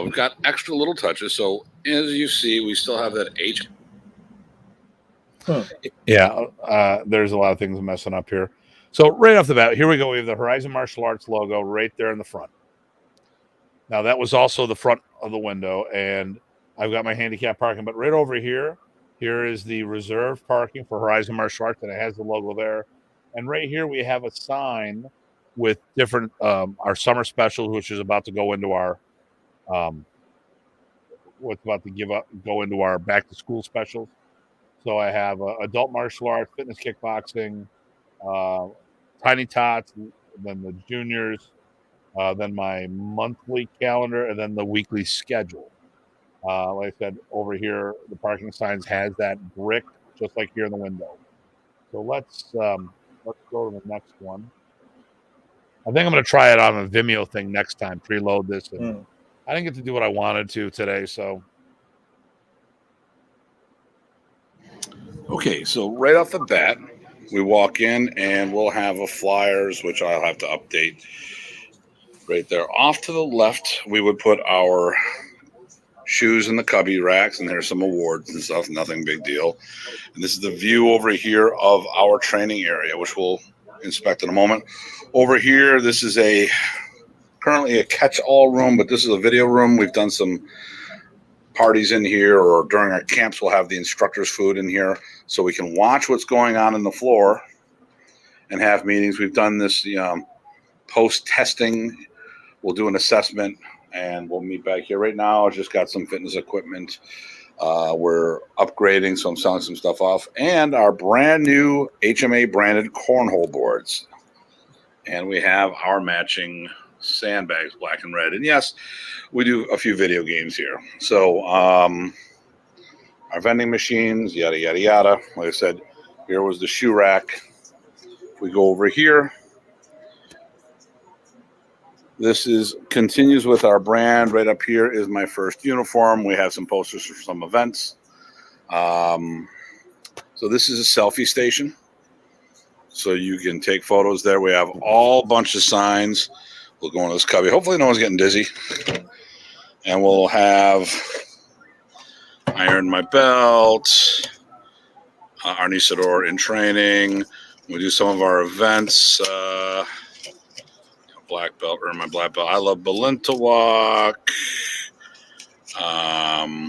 We've got extra little touches. So as you see, we still have that H. Huh. Yeah, there's a lot of things messing up here. So right off the bat, here we go. We have the Horizon Martial Arts logo right there in the front. Now, that was also the front of the window, and I've got my handicap parking. But right over here, here is the reserved parking for Horizon Martial Arts, and it has the logo there. And right here, we have a sign with different our summer specials, which is about to go into our go into our back to school specials. So I have adult martial arts, fitness, kickboxing, tiny tots, then the juniors, then my monthly calendar, and then the weekly schedule. Like I said, over here, the parking signs has that brick, just like here in the window. So let's go to the next one. I think I'm going to try it on a Vimeo thing next time, preload this. And I didn't get to do what I wanted to today, so. Okay, so right off the bat, we walk in and we'll have a flyers, which I'll have to update right there. Off to the left, we would put our shoes in the cubby racks, and there's some awards and stuff. Nothing big deal. And this is the view over here of our training area, which we'll inspect in a moment. Over here, this is currently a catch-all room, but this is a video room. We've done some parties in here, or during our camps, we'll have the instructors' food in here so we can watch what's going on in the floor and have meetings. We've done this post-testing. We'll do an assessment, and we'll meet back here. Right now, I just got some fitness equipment. We're upgrading, so I'm selling some stuff off. And our brand new HMA-branded cornhole boards. And we have our matching sandbags, black and red. And yes, we do a few video games here. So our vending machines, yada, yada, yada. Like I said, here was the shoe rack. If we go over here, this continues with our brand. Right up here is my first uniform. We have some posters for some events. So this is a selfie station. So you can take photos there. We have all bunch of signs. We'll go into this cubby. Hopefully no one's getting dizzy. And we'll have iron my belt, Arnisador in training. We do some of our events. Black belt, earn my black belt. I love Balintawak. I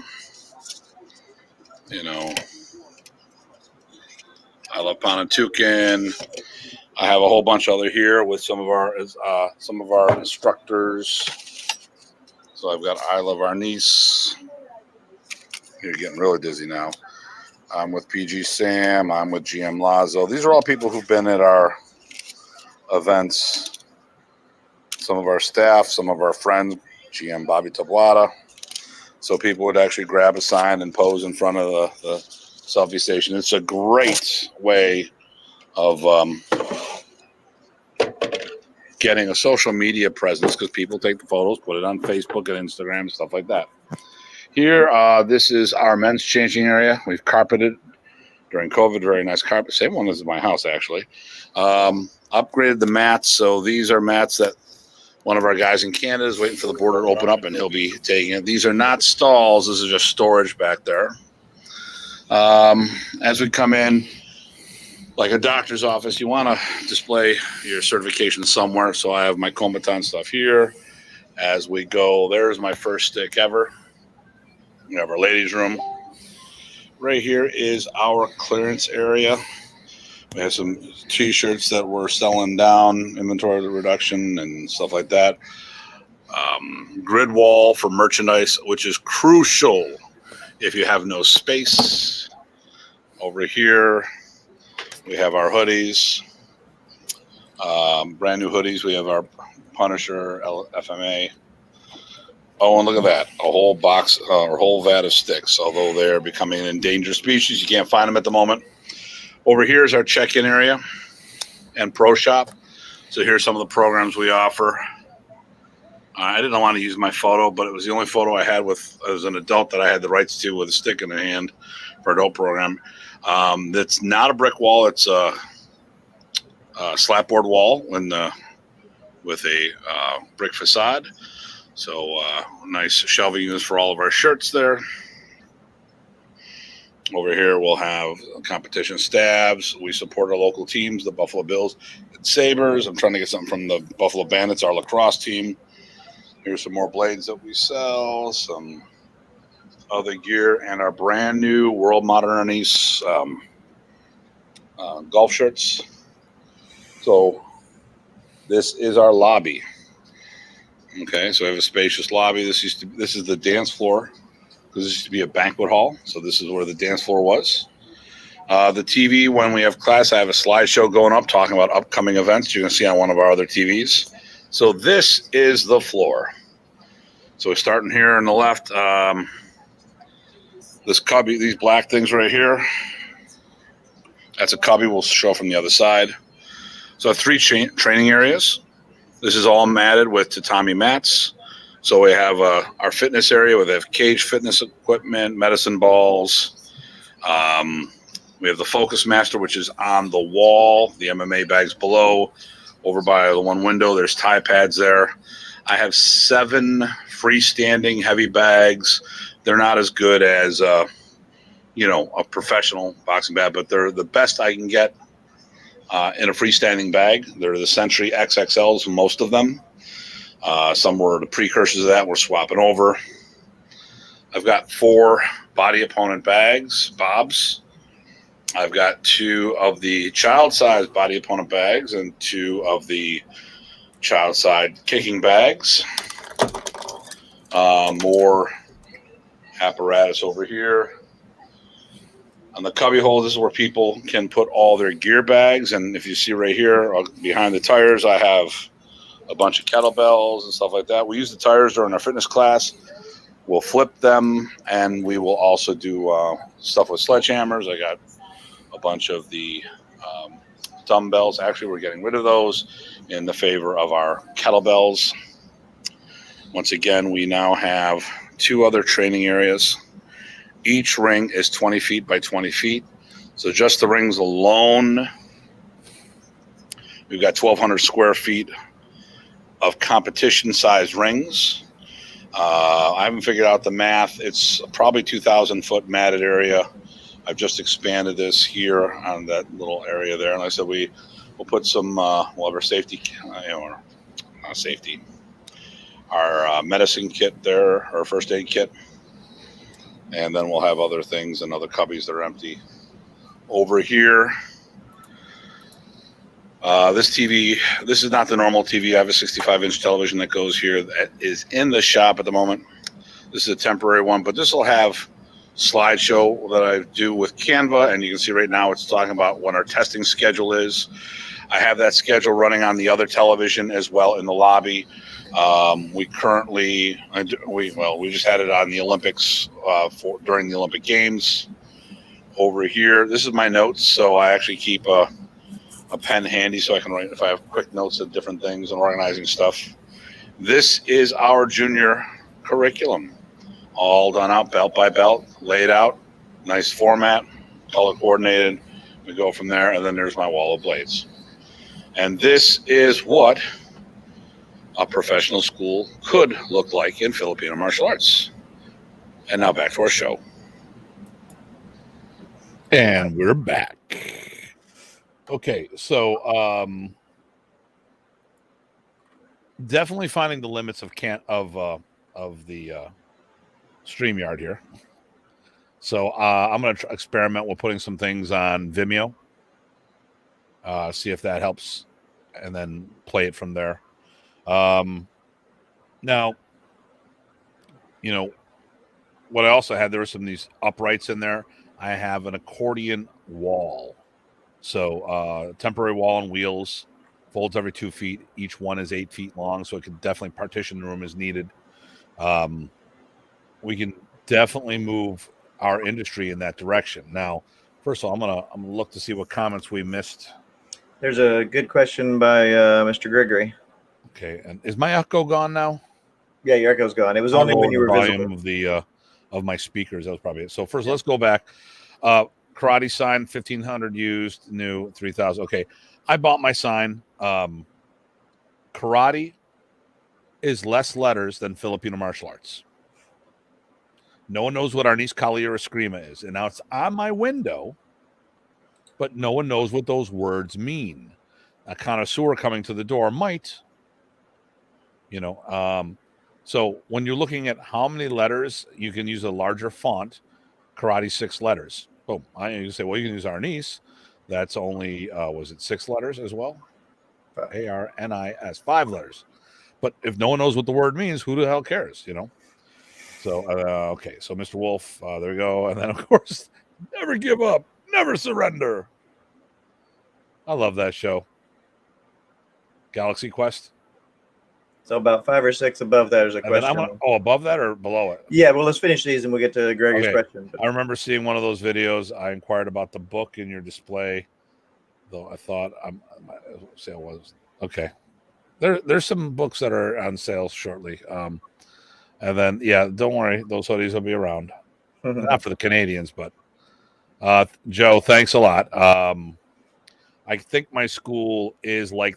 love Panatukan. I have a whole bunch other here with some of our instructors. So I've got I love our niece. You're getting really dizzy now. I'm with PG Sam. I'm with GM Lazo. These are all people who've been at our events. Some of our staff, some of our friends, GM Bobby Tablata. So people would actually grab a sign and pose in front of the selfie station. It's a great way of getting a social media presence because people take the photos, put it on Facebook and Instagram and stuff like that. Here, this is our men's changing area. We've carpeted during COVID. Very nice carpet. Same one as my house, actually. Upgraded the mats. So these are mats that one of our guys in Canada is waiting for the border to open up, and he'll be taking it. These are not stalls. This is just storage back there. As we come in, like a doctor's office, you want to display your certification somewhere. So I have my combatant stuff here. As we go, there's my first stick ever. We have our ladies' room. Right here is our clearance area. We have some T-shirts that we're selling down, inventory reduction and stuff like that. Grid wall for merchandise, which is crucial if you have no space. Over here, we have our hoodies, brand new hoodies. We have our Punisher FMA. Oh, and look at that, a whole box or whole vat of sticks, although they're becoming an endangered species. You can't find them at the moment. Over here is our check-in area and pro shop. So here's some of the programs we offer. I didn't want to use my photo, but it was the only photo I had as an adult that I had the rights to with a stick in the hand for adult program. That's not a brick wall. It's a slapboard wall with a brick facade. So nice shelving units for all of our shirts there. Over here, we'll have competition stabs. We support our local teams, the Buffalo Bills and Sabres. I'm trying to get something from the Buffalo Bandits, our lacrosse team. Here's some more blades that we sell, some other gear, and our brand new World Modernities golf shirts. So this is our lobby. Okay, so we have a spacious lobby. This is the dance floor. This used to be a banquet hall, so this is where the dance floor was. The TV, when we have class, I have a slideshow going up talking about upcoming events you're going to see on one of our other TVs. So this is the floor. So we're starting here on the left. This cubby, these black things right here, that's a cubby. We'll show from the other side. So I have three training areas. This is all matted with tatami mats. So we have our fitness area. We have cage fitness equipment, medicine balls. We have the Focus Master, which is on the wall. The MMA bags below. Over by the one window, there's tie pads there. I have 7 freestanding heavy bags They're not as good as a professional boxing bag, but they're the best I can get in a freestanding bag. They're the Century XXLs, most of them. Some were the precursors of that. We're swapping over. I've got 4 body opponent bags, Bobs. I've got 2 of the child-sized body opponent bags and 2 of the child-side kicking bags. More apparatus over here. On the cubby hole, this is where people can put all their gear bags. And if you see right here behind the tires, I have a bunch of kettlebells and stuff like that. We use the tires during our fitness class. We'll flip them, and we will also do stuff with sledgehammers. I got a bunch of the dumbbells. Actually, we're getting rid of those in the favor of our kettlebells. Once again, we now have 2 other training areas. Each ring is 20 feet by 20 feet. So just the rings alone, we've got 1,200 square feet of competition-sized rings. I haven't figured out the math. It's probably 2,000-foot matted area. I've just expanded this here on that little area there. And like I said, we'll put some, we'll have our safety, or not safety, our medicine kit there, our first aid kit. And then we'll have other things and other cubbies that are empty. Over here, this TV, this is not the normal TV. I have a 65-inch television that goes here that is in the shop at the moment. This is a temporary one, but this will have slideshow that I do with Canva, and you can see right now it's talking about what our testing schedule is. I have that schedule running on the other television as well in the lobby. We currently, we just had it on the Olympics during the Olympic Games. Over here, this is my notes, so I actually keep a pen handy so I can write if I have quick notes of different things and organizing stuff. This is our junior curriculum, all done out belt by belt, laid out, nice format, color coordinated. We go from there, and then there's my wall of blades. And this is what a professional school could look like in Filipino martial arts. And now back to our show. And we're back. Okay, so definitely finding the limits of the StreamYard here. So I'm going to experiment with putting some things on Vimeo. See if that helps, and then play it from there. Now, what I also had, there were some of these uprights in there. I have an accordion wall. So temporary wall on wheels, folds every 2 feet. Each one is 8 feet long, so it can definitely partition the room as needed. We can definitely move our industry in that direction. Now, first of all, I'm gonna look to see what comments we missed. There's a good question by Mr. Gregory. Okay, and is my echo gone now? Yeah, your echo's gone. It was only when you were volume visible. of my speakers. That was probably it. So first, let's go back. Karate sign, 1,500 used, new 3,000. Okay, I bought my sign. Karate is less letters than Filipino martial arts. No one knows what Arnis Kali or Eskrima is, and now it's on my window, but no one knows what those words mean. A connoisseur coming to the door might, So when you're looking at how many letters, you can use a larger font. Karate 6 letters. Boom. You can say, well, you can use Arnis. That's only, was it 6 letters as well? ARNIS, 5 letters. But if no one knows what the word means, who the hell cares, So, okay. So Mr. Wolf, there we go. And then, of course, never give up, never surrender. I love that show. Galaxy Quest. So about 5 or 6 above that is a question. Above that or below it? Yeah, well, let's finish these and we'll get to Greg's question. I remember seeing one of those videos. I inquired about the book in your display, though I thought sale was okay. There's some books that are on sale shortly. And then, don't worry, those hoodies will be around. Not for the Canadians, but Joe, thanks a lot. I think my school is like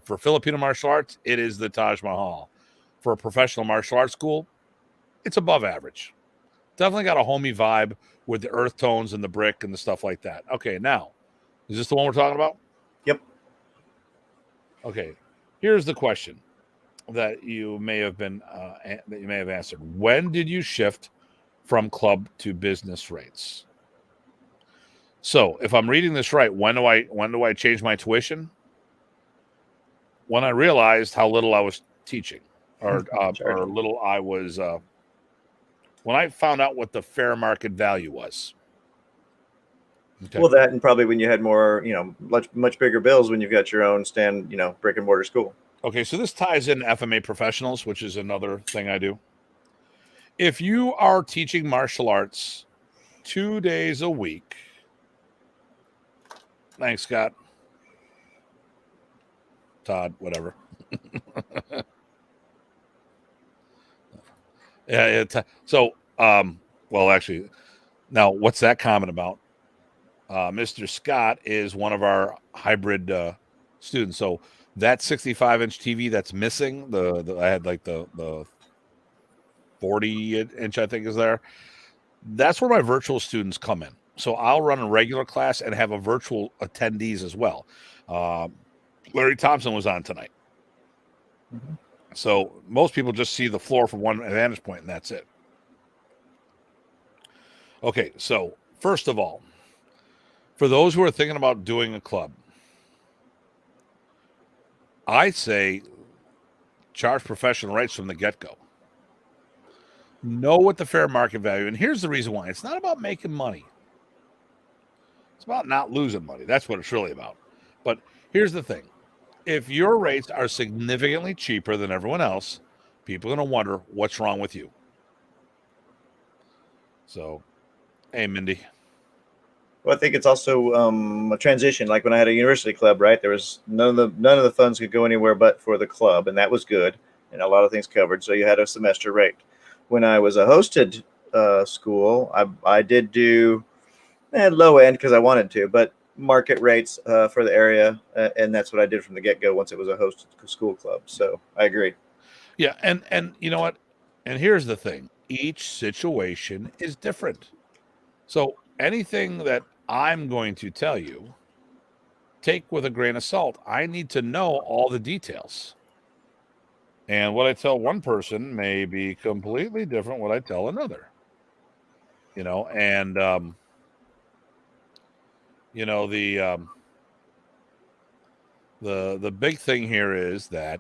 for Filipino martial arts, it is the Taj Mahal. For a professional martial arts school, it's above average. Definitely got a homey vibe with the earth tones and the brick and the stuff like that. Okay, now, is this the one we're talking about? Yep. Okay, here's the question that you may have answered. When did you shift from club to business rates? So, if I'm reading this right, when do I change my tuition? When I realized how little I was teaching, or little I was. When I found out what the fair market value was. Okay. Well, that and probably when you had more, much bigger bills when you've got your own brick and mortar school. Okay, so this ties in FMA professionals, which is another thing I do. If you are teaching martial arts 2 days a week, thanks, Scott. Todd, whatever. Yeah. Well, actually, now what's that comment about? Mr. Scott is one of our hybrid students. So that 65-inch TV that's missing, I had like the 40-inch, I think, is there. That's where my virtual students come in. So I'll run a regular class and have a virtual attendees as well. Larry Thompson was on tonight. Mm-hmm. So most people just see the floor from one vantage point, and that's it. Okay, so first of all, for those who are thinking about doing a club, I say charge professional rates from the get-go. Know what the fair market value, and here's the reason why. It's not about making money. It's about not losing money. That's what it's really about. But here's the thing. If your rates are significantly cheaper than everyone else, people are going to wonder what's wrong with you. So, hey, Mindy. Well, I think it's also a transition. Like when I had a university club, right? There was none of the funds could go anywhere but for the club, and that was good, and a lot of things covered. So you had a semester rate. When I was a hosted school, I did do low end because I wanted to, but market rates for the area, and that's what I did from the get-go once it was a hosted school club. So I agree. Yeah, and you know what? And here's the thing. Each situation is different. So anything that I'm going to tell you, take with a grain of salt. I need to know all the details. And what I tell one person may be completely different what I tell another. And the big thing here is that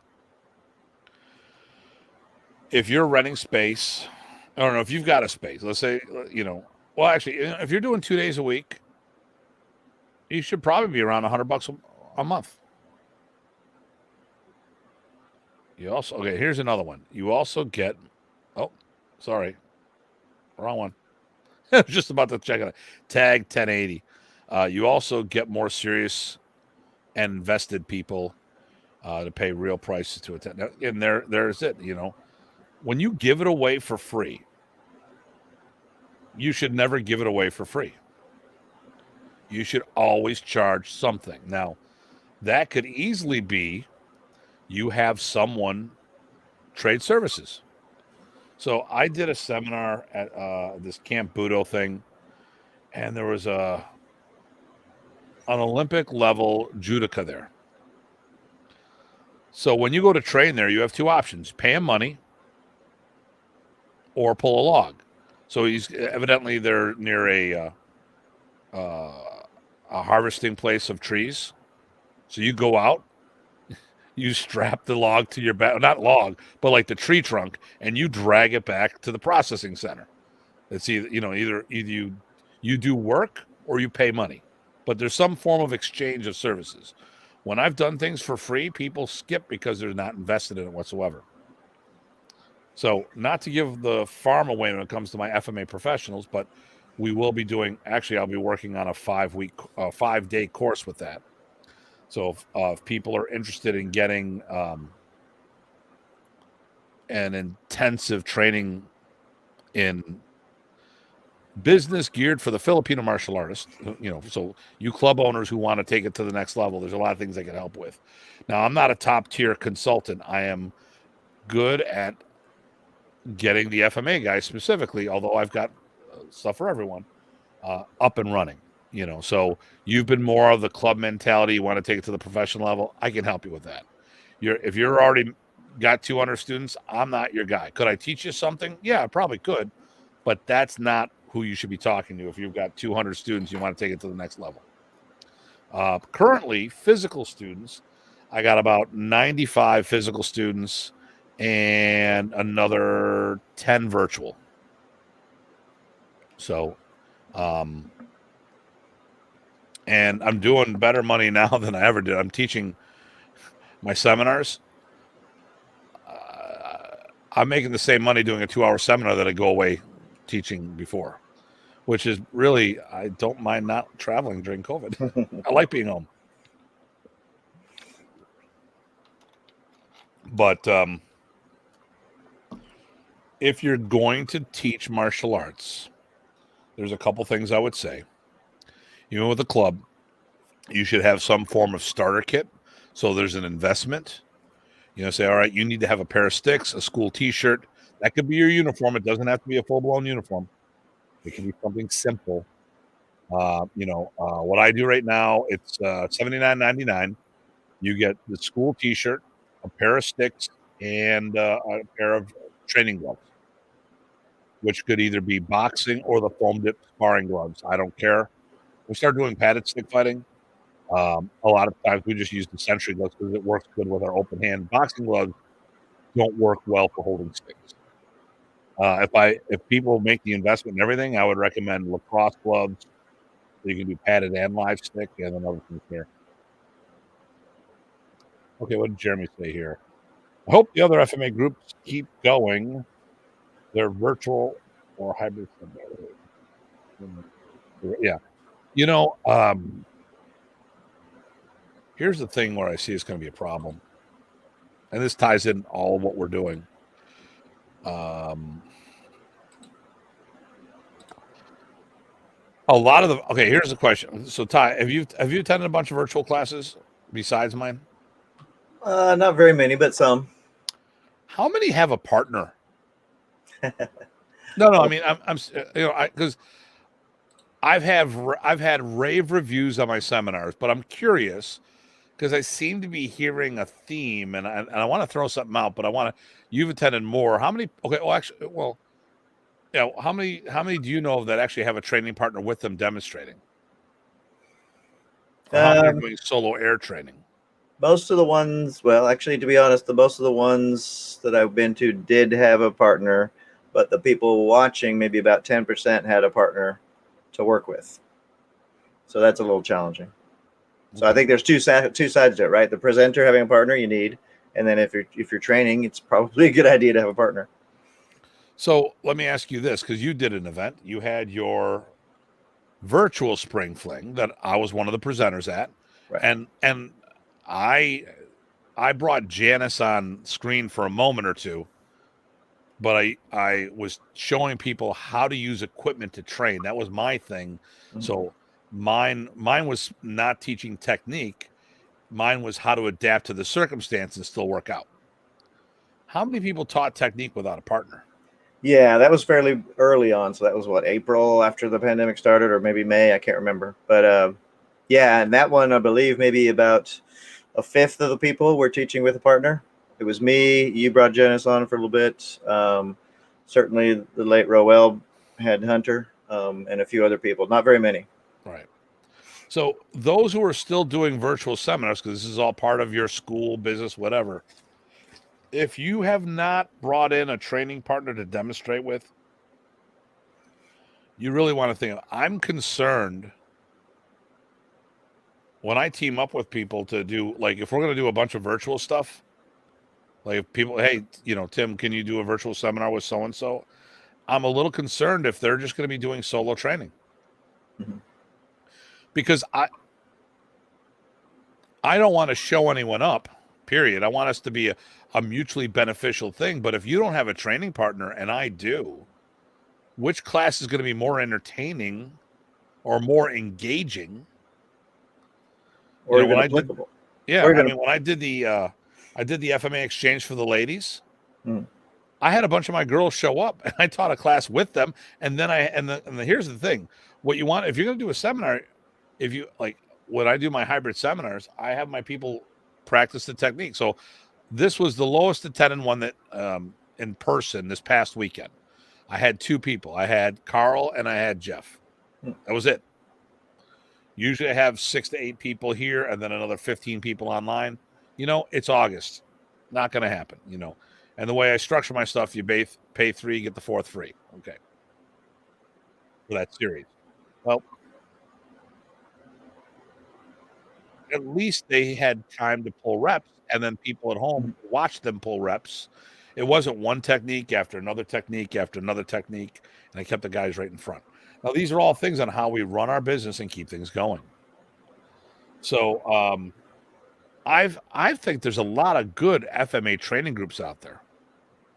if you're renting space, I don't know, if you've got a space, let's say, well, actually, if you're doing 2 days a week, you should probably be around $100 a month. Okay, here's another one. You also get, sorry, wrong one. I was just about to check it out. Tag 1080. You also get more serious and invested people to pay real prices to attend. And there's it, When you give it away for free, you should never give it away for free. You should always charge something. Now, that could easily be you have someone trade services. So I did a seminar at this Camp Budo thing, and there was an Olympic level judoka there. So when you go to train there, you have two options: pay him money or pull a log. So he's evidently they're near a harvesting place of trees. So you go out, you strap the log to your back, not log, but like the tree trunk, and you drag it back to the processing center. It's either you do work or you pay money, but there's some form of exchange of services. When I've done things for free, people skip because they're not invested in it whatsoever. So not to give the farm away when it comes to my FMA professionals, but we will be doing, actually, I'll be working on a 5-day course with that. So if people are interested in getting an intensive training in business geared for the Filipino martial artist, so you club owners who want to take it to the next level, there's a lot of things I can help with. Now, I'm not a top tier consultant. I am good at getting the FMA guys specifically, although I've got stuff for everyone, up and running. So you've been more of the club mentality. You want to take it to the professional level. I can help you with that. If you're already got 200 students, I'm not your guy. Could I teach you something? Yeah, I probably could, but that's not who you should be talking to. If you've got 200 students, you want to take it to the next level. Currently, physical students, I got about 95 physical students and another 10 virtual. So, and I'm doing better money now than I ever did. I'm teaching my seminars. I'm making the same money doing a 2-hour seminar that I go away teaching before, which is really, I don't mind not traveling during COVID. I like being home. But if you're going to teach martial arts, there's a couple things I would say. Even with a club, you should have some form of starter kit. So there's an investment. Say, all right, you need to have a pair of sticks, a school T-shirt. That could be your uniform. It doesn't have to be a full-blown uniform. It can be something simple. What I do right now, it's $79.99. You get the school T-shirt, a pair of sticks, and a pair of training gloves, which could either be boxing or the foam dip sparring gloves. I don't care. We start doing padded stick fighting. A lot of times we just use the Sentry gloves because it works good with our open hand. Boxing gloves don't work well for holding sticks. If people make the investment in everything, I would recommend lacrosse gloves. So you can do padded and live stick, and then other things here. Okay, what did Jeremy say here? I hope the other FMA groups keep going. They're virtual or hybrid. Yeah. Here's the thing where I see it's going to be a problem. And this ties in all of what we're doing. A lot of the okay. Here's the question. So, Ty, have you attended a bunch of virtual classes besides mine? Not very many, but some. How many have a partner? No. I mean, I'm because I've had rave reviews on my seminars, but I'm curious because I seem to be hearing a theme, and I want to throw something out, but you've attended more. How many? Okay. Well, actually, yeah. How many do you know of that actually have a training partner with them demonstrating? Or how many are doing solo air training? Most of the ones, well, actually, to be honest, most of the ones that I've been to did have a partner, but the people watching, maybe about 10% had a partner to work with. So that's a little challenging. So I think there's two sides to it, right? The presenter having a partner you need, and then if you're training, it's probably a good idea to have a partner. So let me ask you this, because you did an event. You had your virtual spring fling that I was one of the presenters at, right. and I brought Janice on screen for a moment or two, but I was showing people how to use equipment to train. That was my thing. Mm-hmm. So mine was not teaching technique. Mine was how to adapt to the circumstance and still work out. How many people taught technique without a partner? Yeah, that was fairly early on. So that was what, April after the pandemic started, or maybe May, I can't remember. But yeah, and that one, I believe maybe about a fifth of the people were teaching with a partner. It was me. You brought Janice on for a little bit. Certainly the late Roel had Hunter, and a few other people. Not very many. Right. So those who are still doing virtual seminars, because this is all part of your school, business, whatever, if you have not brought in a training partner to demonstrate with, you really want to think, I'm concerned when I team up with people to do, like, if we're going to do a bunch of virtual stuff, like if people, hey, Tim, can you do a virtual seminar with so-and-so? I'm a little concerned if they're just going to be doing solo training. Mm-hmm. Because I don't want to show anyone up, period. I want us to be a mutually beneficial thing. But if you don't have a training partner and I do, which class is going to be more entertaining or more engaging? Or even applicable. When I did the FMA exchange for the ladies, I had a bunch of my girls show up, and I taught a class with them. And then here's the thing: what you want if you're going to do a seminar, if you like when I do my hybrid seminars, I have my people practice the technique. So this was the lowest attended one that in person this past weekend. I had 2 people. I had Carl and I had Jeff. That was it. Usually I have 6 to 8 people here and then another 15 people online. It's August. Not going to happen, And the way I structure my stuff, you pay 3, get the 4th free. Okay. For that series. Well, at least they had time to pull reps, and then people at home watched them pull reps. It wasn't one technique after another technique after another technique, and I kept the guys right in front. Now, these are all things on how we run our business and keep things going. So, I think there's a lot of good FMA training groups out there,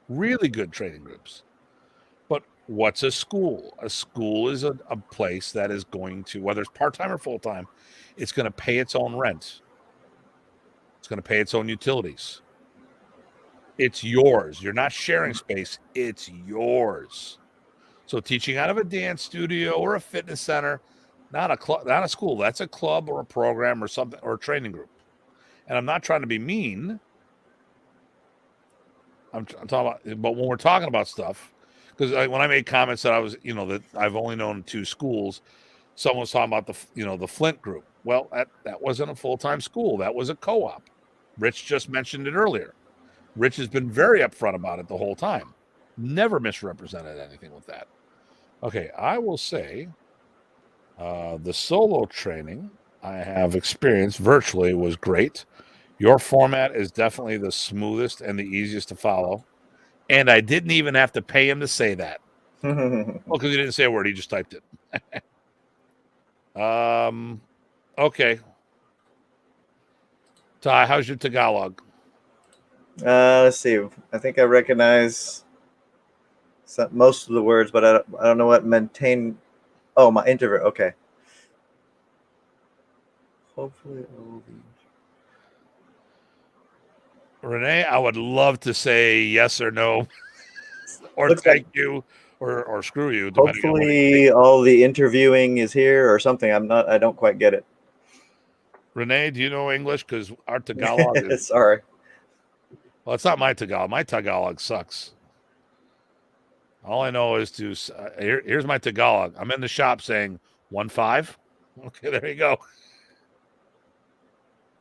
really good training groups. But what's a school? A school is a place that is going to, whether it's part-time or full-time, it's going to pay its own rent. It's going to pay its own utilities. It's yours. You're not sharing space. It's yours. So teaching out of a dance studio or a fitness center, not a school. That's a club or a program or something or a training group. And I'm not trying to be mean. I'm talking about, but when we're talking about stuff, because when I made comments that I was, that I've only known 2 schools, someone was talking about the Flint group. Well, that wasn't a full-time school. That was a co-op. Rich just mentioned it earlier. Rich has been very upfront about it the whole time. Never misrepresented anything with that. Okay, I will say the solo training I have experienced virtually was great. Your format is definitely the smoothest and the easiest to follow. And I didn't even have to pay him to say that. Well, because he didn't say a word. He just typed it. Okay. Ty, how's your Tagalog? Let's see. I think I recognize most of the words, but I don't know what maintain. Oh, my introvert. Okay. Hopefully, Renee, I would love to say yes or no, or looks thank like you, or screw you. Hopefully, all the interviewing is here or something. I don't quite get it. Renee, do you know English? Because our Tagalog is. Sorry. Well, it's not my Tagalog. My Tagalog sucks. All I know is here's my Tagalog. I'm in the shop saying 1-5. Okay, there you go.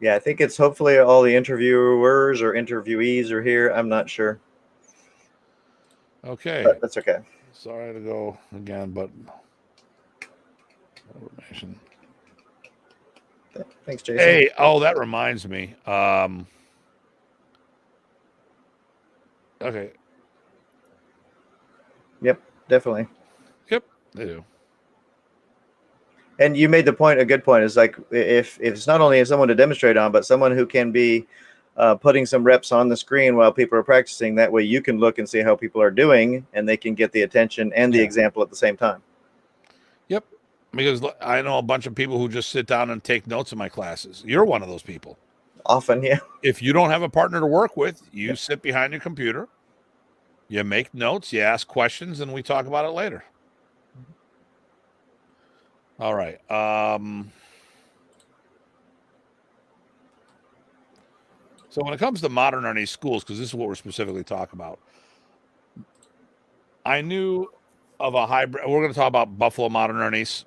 Yeah, I think it's hopefully all the interviewers or interviewees are here. I'm not sure. Okay. But that's okay. Sorry to go again, but information. Thanks, Jason. Hey, that reminds me. Okay. Yep, definitely. Yep, they do. And you made a good point. Is like if it's not only someone to demonstrate on, but someone who can be putting some reps on the screen while people are practicing. That way you can look and see how people are doing, and they can get the attention and the example at the same time. Yep. Because I know a bunch of people who just sit down and take notes in my classes. You're one of those people. Often, yeah. If you don't have a partner to work with, you sit behind your computer, you make notes, you ask questions, and we talk about it later. All right. So when it comes to modern Ernie schools, because this is what we're specifically talking about, I knew of a hybrid. We're going to talk about Buffalo Modern Ernie's.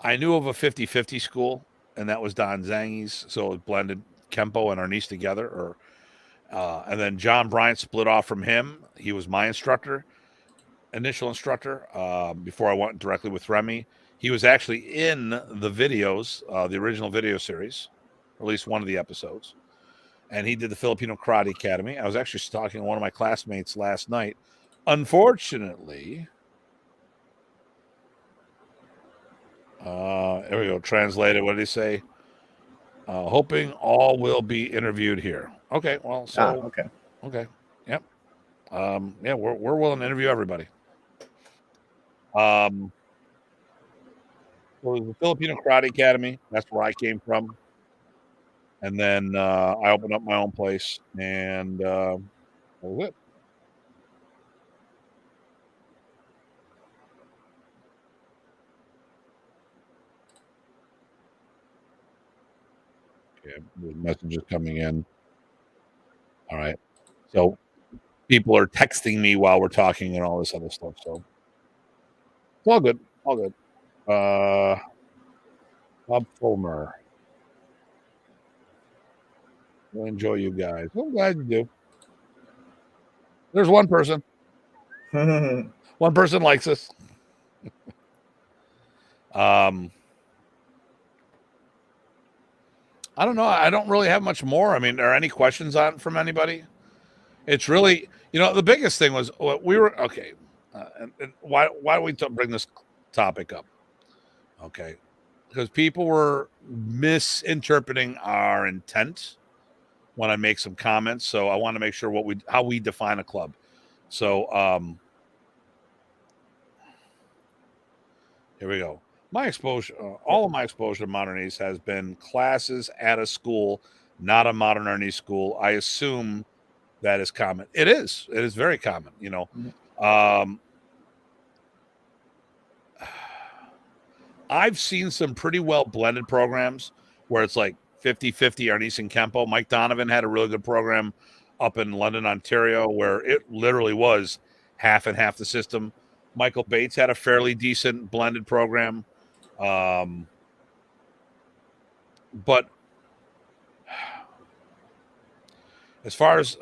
I knew of a 50-50 school, and that was Don Zangi's. So it blended Kempo and Ernie's together. And then John Bryant split off from him. He was my initial instructor, before I went directly with Remy. He was actually in the videos, the original video series, or at least one of the episodes. And he did the Filipino Karate Academy. I was actually stalking one of my classmates last night. Unfortunately, there we go. Translated. What did he say? Hoping all will be interviewed here. Okay. Well, so okay. Yep. Yeah, we're willing to interview everybody. Well, it was the Filipino Karate Academy. That's where I came from. And then I opened up my own place, and that was it. Okay, there's messages coming in. All right. So people are texting me while we're talking and all this other stuff. So it's all good. All good. Bob Fulmer. I enjoy you guys. I'm glad you do. There's one person. One person likes us. I don't know. I don't really have much more. I mean, are any questions on from anybody? It's really, the biggest thing was we were okay. And why do we bring this topic up? Okay, because people were misinterpreting our intent when I make some comments. So I want to make sure how we define a club. So here we go. My exposure, all of my exposure to modern East has been classes at a school, not a modern East school. I assume that is common. It is very common. I've seen some pretty well blended programs where it's like 50-50 Arnis and Kempo. Mike Donovan had a really good program up in London, Ontario, where it literally was half and half the system. Michael Bates had a fairly decent blended program. But as far as,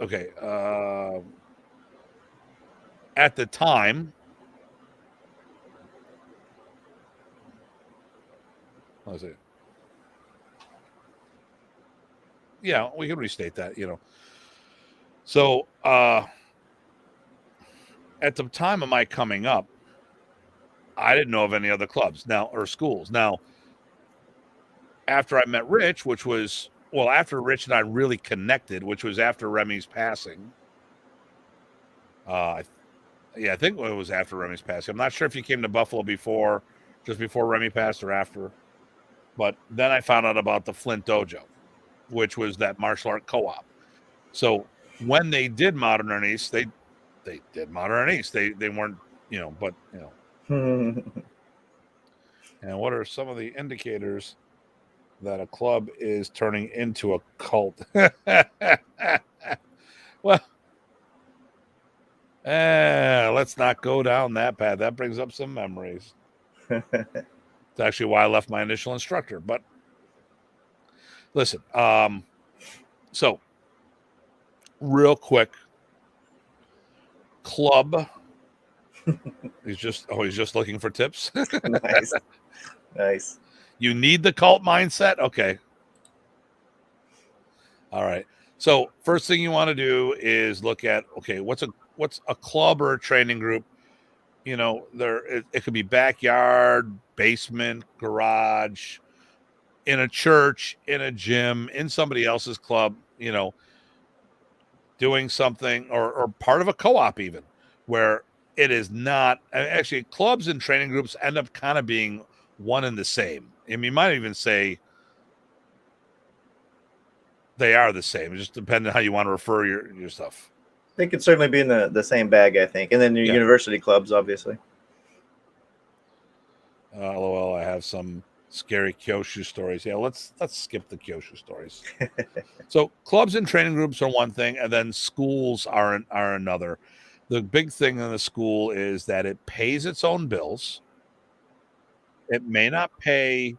at the time, let's see. Yeah, we can restate that, So at the time of my coming up, I didn't know of any other clubs or schools. Now, after I met Rich, after Rich and I really connected, which was after Remy's passing. I think it was after Remy's passing. I'm not sure if you came to Buffalo just before Remy passed or after. But then I found out about the Flint Dojo, which was that martial art co-op. So when they did Modern Arnis, they did Modern Arnis. They weren't, And what are some of the indicators that a club is turning into a cult? Well, let's not go down that path. That brings up some memories. It's actually why I left my initial instructor. But listen, so real quick, club. He's just looking for tips. Nice. You need the cult mindset. Okay. All right. So first thing you want to do is look at, what's a club or a training group? It could be backyard, basement, garage, in a church, in a gym, in somebody else's club, doing something or part of a co-op even, where it is not actually clubs and training groups end up kind of being one and the same. I mean, you might even say they are the same. It just depends on how you want to refer your stuff. They could certainly be in the same bag, I think. And then your university clubs, obviously. LOL, I have some scary Kyoshu stories. Yeah, let's skip the Kyoshu stories. So clubs and training groups are one thing, and then schools are another. The big thing in the school is that it pays its own bills. It may not pay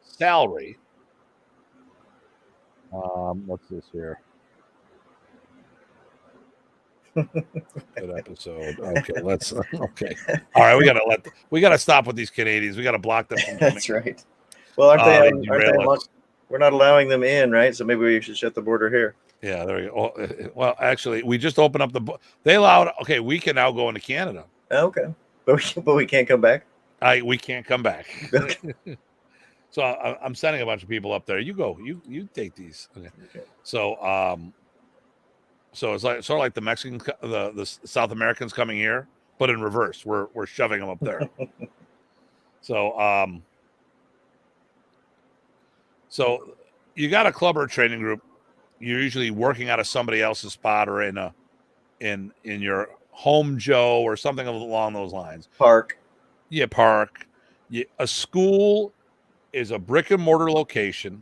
salary. What's this here? Good episode. Okay, okay. All right, we gotta stop with these Canadians. We gotta block them from coming. That's right. Well, aren't they we're not allowing them in, right? So maybe we should shut the border here. Yeah, there we go. Well, actually, we just opened up they allowed. Okay, we can now go into Canada. Okay, but we can't come back. We can't come back. Okay. So I'm sending a bunch of people up there. You go. You take these. Okay. So so it's sort of like the Mexicans, the South Americans coming here, but in reverse. We're shoving them up there. So so you got a club or a training group. You're usually working out of somebody else's spot or in your home Joe or something along those lines. Park. Yeah, park. A school is a brick and mortar location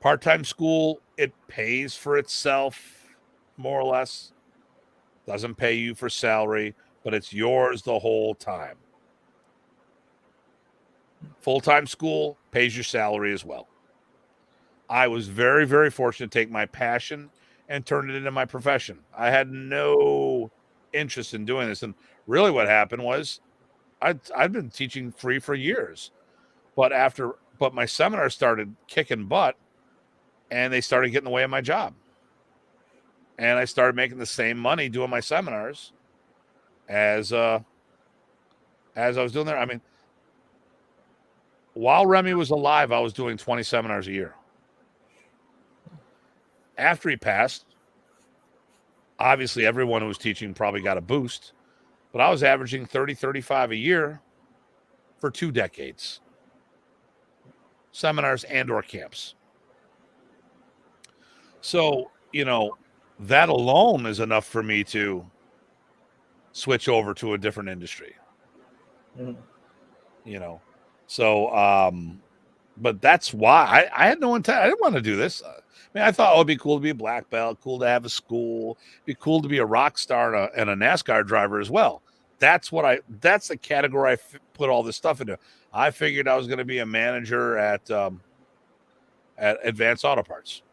Part-time school, it pays for itself, more or less. Doesn't pay you for salary, but it's yours the whole time. Full-time school pays your salary as well. I was very, very fortunate to take my passion and turn it into my profession. I had no interest in doing this. And really what happened was I'd been teaching free for years. But my seminars started kicking butt and they started getting in the way of my job. And I started making the same money doing my seminars as I was doing there. I mean, while Remy was alive, I was doing 20 seminars a year. After he passed, obviously everyone who was teaching probably got a boost, but I was averaging 30, 35 a year for 2 decades. Seminars and or camps. So, that alone is enough for me to switch over to a different industry. Mm-hmm. But that's why I had no intent. I didn't want to do this. I thought, it'd be cool to be a black belt, cool to have a school, be cool to be a rock star and a NASCAR driver as well. That's the category I put all this stuff into. I figured I was going to be a manager at Advanced Auto Parts,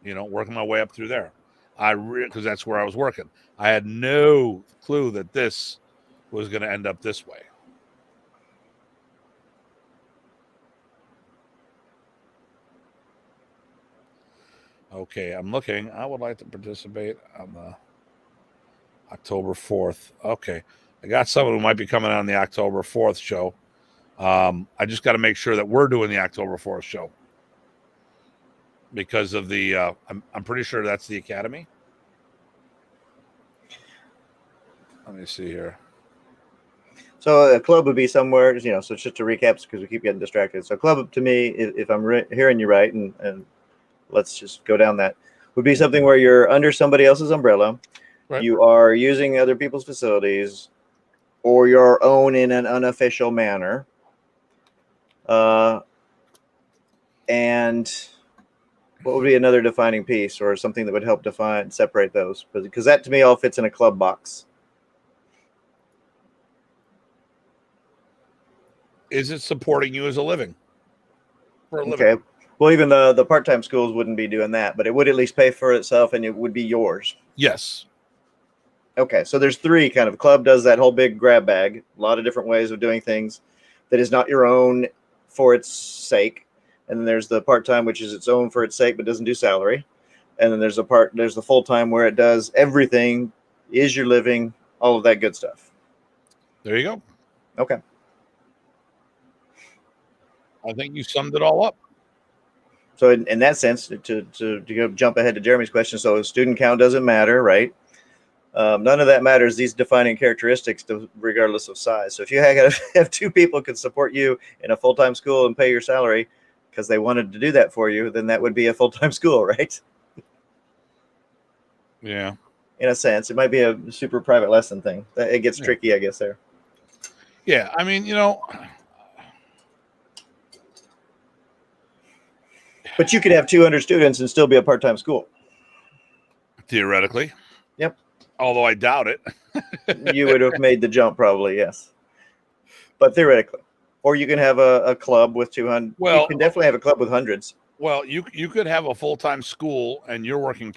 working my way up through there. Because that's where I was working. I had no clue that this was going to end up this way. Okay, I'm looking. I would like to participate on the October 4th. Okay, I got someone who might be coming on the October 4th show. I just got to make sure that we're doing the October 4th show because of the. I'm pretty sure that's the Academy. Let me see here. So a club would be somewhere, so just to recap, because we keep getting distracted. So club to me, if I'm hearing you right, and let's just go down that, would be something where you're under somebody else's umbrella. Right. You are using other people's facilities or your own in an unofficial manner. And what would be another defining piece or something that would help separate those? Because that to me all fits in a club box. Is it supporting you as a living? For a living? Okay. Well, even the part-time schools wouldn't be doing that, but it would at least pay for itself and it would be yours. Yes. Okay. So there's 3 kind of. Club does that whole big grab bag, a lot of different ways of doing things that is not your own for its sake. And then there's the part-time, which is its own for its sake, but doesn't do salary. And then there's the full-time where it does everything, is your living, all of that good stuff. There you go. Okay. I think you summed it all up. So in that sense, to go jump ahead to Jeremy's question, so student count doesn't matter, right? None of that matters. These defining characteristics, regardless of size. So if you have 2 people could support you in a full-time school and pay your salary because they wanted to do that for you, then that would be a full-time school, right? Yeah. In a sense, it might be a super private lesson thing. It gets tricky, I guess, there. Yeah, I mean, But you could have 200 students and still be a part-time school. Theoretically. Yep. Although I doubt it. You would have made the jump probably, yes. But theoretically. Or you can have a club with 200. Well, you can definitely have a club with hundreds. Well, you could have a full-time school and you're working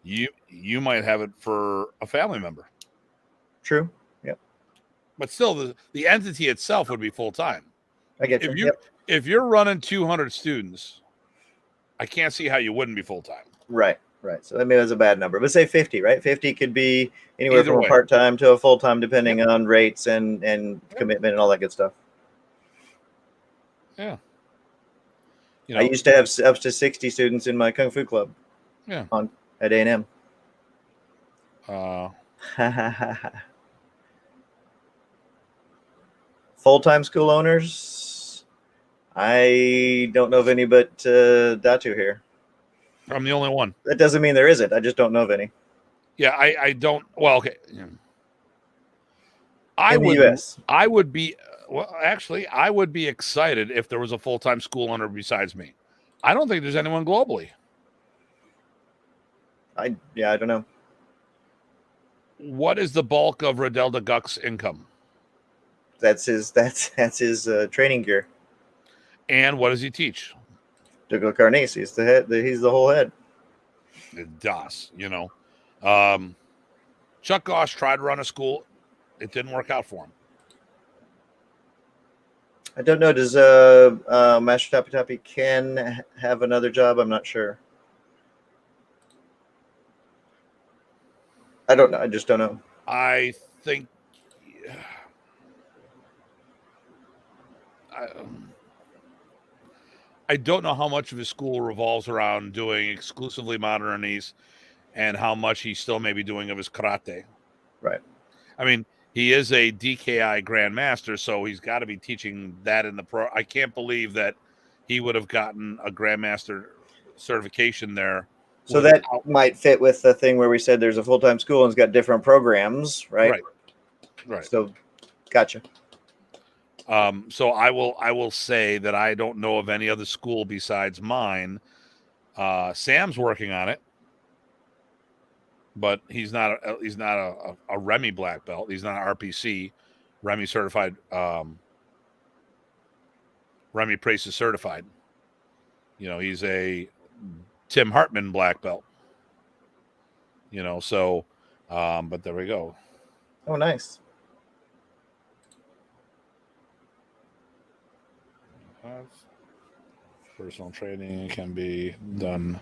you might have it for a family member. True. Yep. But still the entity itself would be full-time. I get you. If you're running 200 students, I can't see how you wouldn't be full-time. Right. So maybe that's a bad number. But say 50, right? 50 could be anywhere from a part-time to a full-time, depending on rates and commitment and all that good stuff. Yeah. I used to have up to 60 students in my Kung Fu club. Yeah. At A&M. Full-time school owners, I don't know of any but Datu here. I'm the only one. That doesn't mean there isn't. I just don't know of any. Yeah, I don't. Well, okay. I would be excited if there was a full-time school owner besides me. I don't think there's anyone globally. I don't know. What is the bulk of Riddell de Guck's income? That's his training gear. And what does he teach? Douglas Carnese, he's the head. He's the whole head. Das, Chuck Goss tried to run a school. It didn't work out for him. I don't know. Does Master Tappy Tappy Ken have another job? I'm not sure. I don't know. I just don't know. I think I don't know how much of his school revolves around doing exclusively modernese and how much he still may be doing of his karate. Right. I mean, he is a DKI Grandmaster, so he's got to be teaching that in the pro. I can't believe that he would have gotten a Grandmaster certification there. So that might fit with the thing where we said there's a full-time school and it's got different programs, right? Right. So, gotcha. So I will say that I don't know of any other school besides mine. Sam's working on it, but he's not a Remy black belt. He's not an RPC, Remy certified. Remy Price is certified. He's a Tim Hartman black belt. So, but there we go. Oh, nice. Personal training can be done.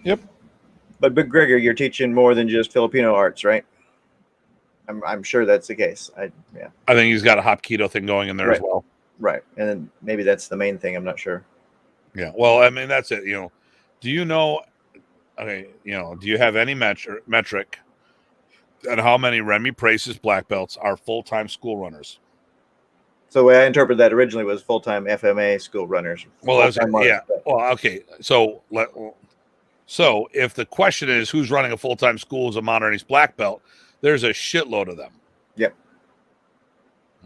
Yep. But Gregor, you're teaching more than just Filipino arts, right? I'm sure that's the case. I think he's got a Hapkido thing going in there right. as well. Right. And then maybe that's the main thing. I'm not sure. Yeah. Well, I mean, that's it. Do you know? Okay. Do you have any metric and how many Remy Price's black belts are full-time school runners? So the way I interpreted that originally was full-time FMA school runners. Well, yeah. Well, okay. So if the question is who's running a full-time school as a modernist black belt, there's a shitload of them. Yep.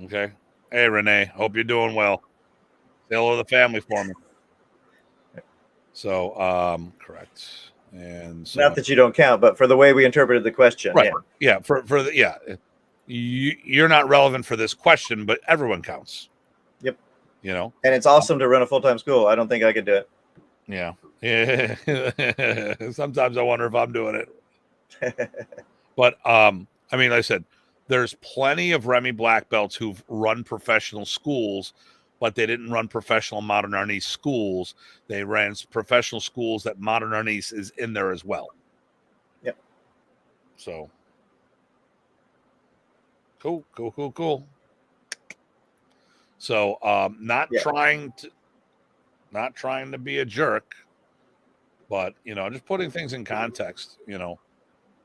Okay. Hey, Renee. Hope you're doing well. Say hello to the family for me. So, correct. And so, not that you don't count, but for the way we interpreted the question, right? Yeah. You're not relevant for this question, but everyone counts. Yep. And it's awesome to run a full-time school. I don't think I could do it. Yeah. Sometimes I wonder if I'm doing it. But I mean, like I said, there's plenty of Remy black belts who've run professional schools, but they didn't run professional modern arnis schools. They ran professional schools that modern arnis is in there as well. Yep. So cool. So not trying to be a jerk, but just putting things in context.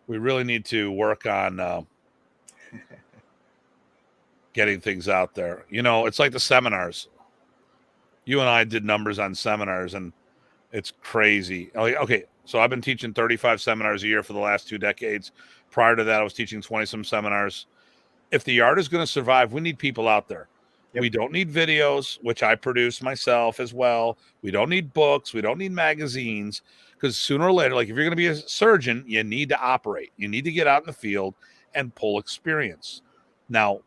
We really need to work on getting things out there. It's like the seminars. You and I did numbers on seminars, and it's crazy. Okay, so I've been teaching 35 seminars a year for the last 2 decades. Prior to that, I was teaching 20-some seminars. If the art is going to survive, we need people out there. Yep. We don't need videos, which I produce myself as well. We don't need books. We don't need magazines, because sooner or later, like if you're going to be a surgeon, you need to operate. You need to get out in the field and pull experience. Now,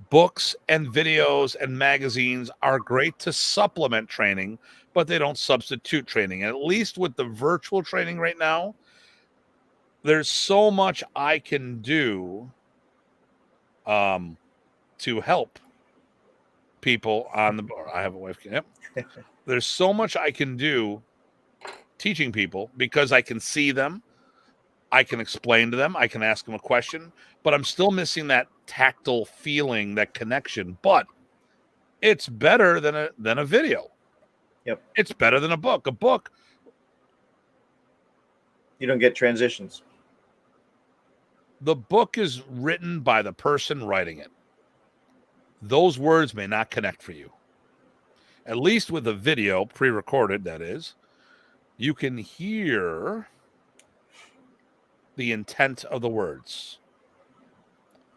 books and videos and magazines are great to supplement training, but they don't substitute training. And at least with the virtual training right now, there's so much I can do to help people on the board. I have a wife. Yep. There's so much I can do teaching people because I can see them. I can explain to them. I can ask them a question, but I'm still missing that tactile feeling, that connection. But it's better than a video. Yep. It's better than a book. A book, you don't get transitions. The book is written by the person writing it. Those words may not connect for you. At least with a video, pre-recorded, that is, you can hear the intent of the words.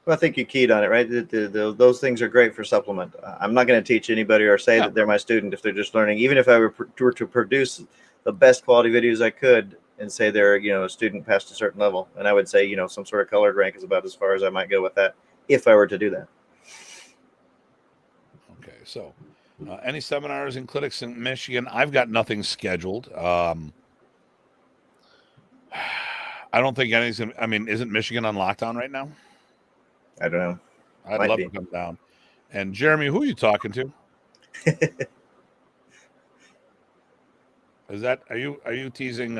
Well, I think you keyed on it, right? Those things are great for supplement. I'm not going to teach anybody or say that they're my student if they're just learning. Even if I were to produce the best quality videos I could and say they're, a student past a certain level, and I would say, some sort of colored rank is about as far as I might go with that if I were to do that. Okay, so any seminars and clinics in Michigan? I've got nothing scheduled. I don't think anything's gonna, I mean, isn't Michigan on lockdown right now? I don't know. I'd Might love be. to come down. And Jeremy, who are you talking to? Are you teasing?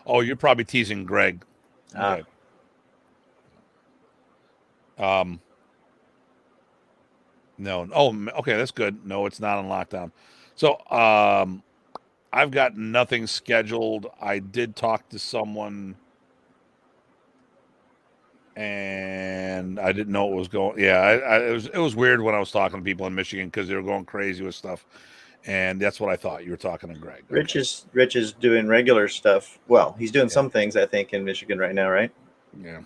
Oh, you're probably teasing Greg. Okay. No. Oh, okay. That's good. No, it's not on lockdown. So, I've got nothing scheduled. I did talk to someone, and I didn't know it was going. Yeah, it was weird when I was talking to people in Michigan because they were going crazy with stuff, and that's what I thought. You were talking to Greg. Rich is doing regular stuff. Well, he's doing some things I think in Michigan right now, right? Yeah.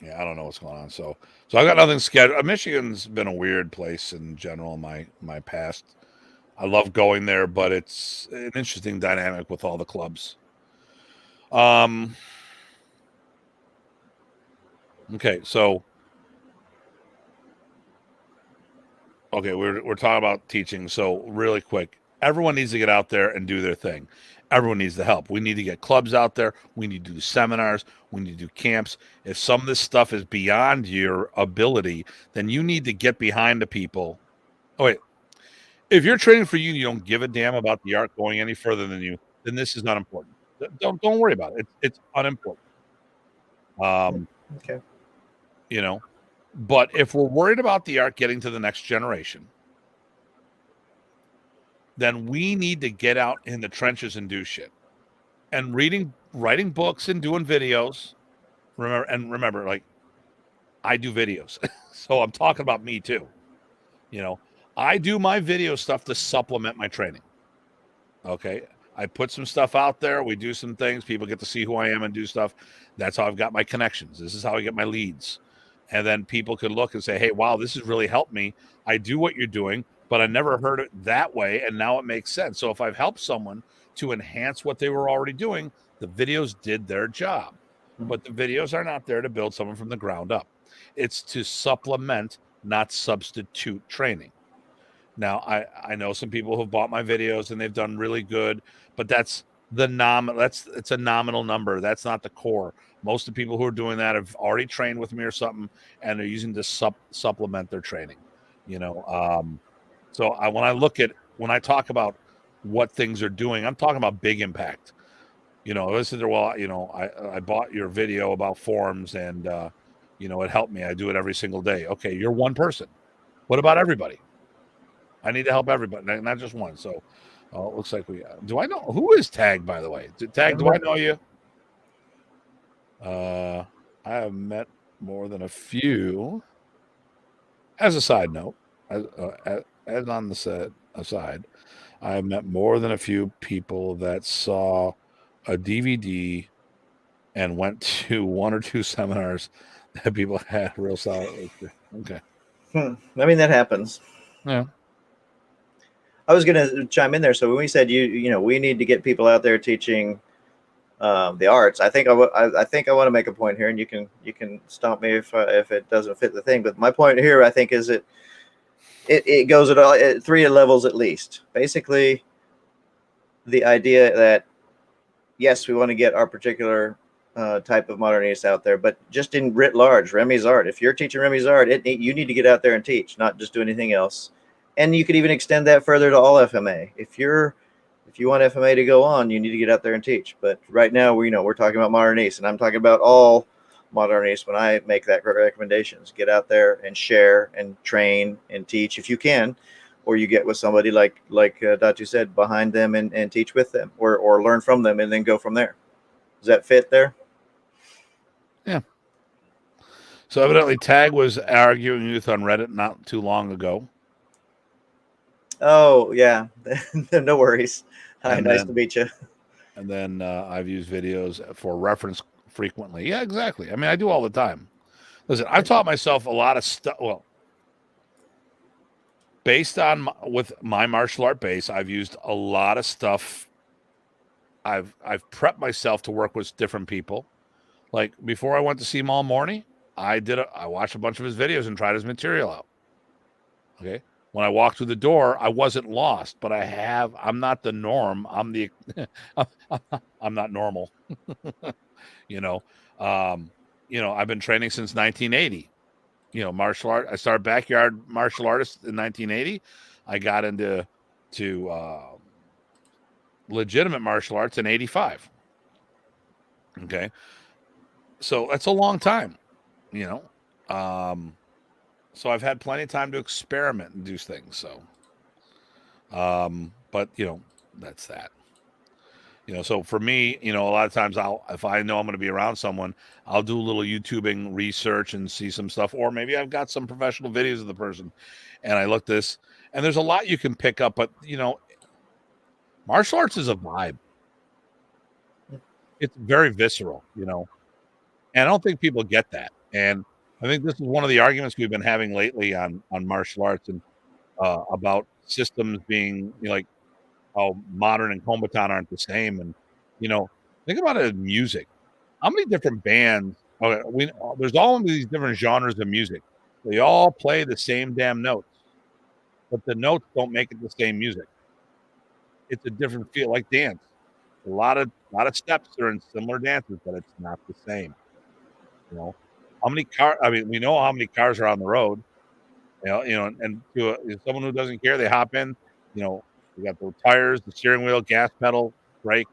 Yeah, I don't know what's going on. So I got nothing scheduled. Michigan's been a weird place in general in my past. I love going there, but it's an interesting dynamic with all the clubs. Okay, so we're talking about teaching. So really quick, everyone needs to get out there and do their thing. Everyone needs the help. We need to get clubs out there. We need to do seminars. We need to do camps. If some of this stuff is beyond your ability, then you need to get behind the people. Oh, wait. If you're training for you and you don't give a damn about the art going any further than you, then this is not important. Don't worry about it. It's unimportant. Okay. But if we're worried about the art getting to the next generation, then we need to get out in the trenches and do shit. And writing books and doing videos. Remember, like, I do videos. So I'm talking about me too. I do my video stuff to supplement my training. Okay. I put some stuff out there. We do some things. People get to see who I am and do stuff. That's how I've got my connections. This is how I get my leads. And then people could look and say, hey, wow, this has really helped me. I do what you're doing, but I never heard it that way. And now it makes sense. So if I've helped someone to enhance what they were already doing, the videos did their job. But the videos are not there to build someone from the ground up. It's to supplement, not substitute training. Now, I know some people who've bought my videos and they've done really good, but it's a nominal number. That's not the core. Most of the people who are doing that have already trained with me or something, and they're using to supplement their training. So when I talk about what things are doing, I'm talking about big impact. Listen to, I bought your video about forms and it helped me. I do it every single day. Okay, you're one person. What about everybody? I need to help everybody, not just one. So it looks like do I know who is Tag, by the way? Tag, do I know you? I have met more than a few. As a side note, as on the aside, I have met more than a few people that saw a DVD and went to one or two seminars that people had real solid. Okay. I mean, that happens. Yeah. I was going to chime in there. So when we said we need to get people out there teaching the arts, I think I want to make a point here, and you can stop me if it doesn't fit the thing. But my point here, I think, is it goes at three levels at least. Basically, the idea that yes, we want to get our particular type of modernist out there, but just in writ large, Remy's art. If you're teaching Remy's art, you need to get out there and teach, not just do anything else. And you could even extend that further to all FMA. If you want FMA to go on, you need to get out there and teach. But right now, we're talking about modern East, and I'm talking about all modern East when I make that recommendations. Get out there and share and train and teach if you can, or you get with somebody like Datu said, behind them and teach with them, or learn from them and then go from there. Does that fit there? Yeah. So evidently, Tag was arguing youth on Reddit not too long ago. Oh, yeah. No worries. Hi, nice to meet you. And then I've used videos for reference frequently. Yeah, exactly. I mean, I do all the time. Listen, I've taught myself a lot of stuff. Well, based on with my martial art base, I've used a lot of stuff. I've prepped myself to work with different people. Like before I went to see Mal Morney, I watched a bunch of his videos and tried his material out. Okay. When I walked through the door, I wasn't lost, but I'm not the norm. I'm not normal. you know, I've been training since 1980. Martial art. I started backyard martial artist in 1980. I got into legitimate martial arts in 85. Okay. So that's a long time, you know. So I've had plenty of time to experiment and do things. So, but that's that. So for me, a lot of times if I know I'm going to be around someone, I'll do a little YouTubing research and see some stuff, or maybe I've got some professional videos of the person and I look this, and there's a lot you can pick up, but martial arts is a vibe. It's very visceral, and I don't think people get that. And I think this is one of the arguments we've been having lately on martial arts and about systems being like how modern and combatant aren't the same. And think about it in music. How many different bands? Okay, there's all of these different genres of music. They all play the same damn notes, but the notes don't make it the same music. It's a different feel, like dance. A lot of steps are in similar dances, but it's not the same. How many cars? I mean, we know how many cars are on the road. And to someone who doesn't care, they hop in. You got the tires, the steering wheel, gas pedal, brake.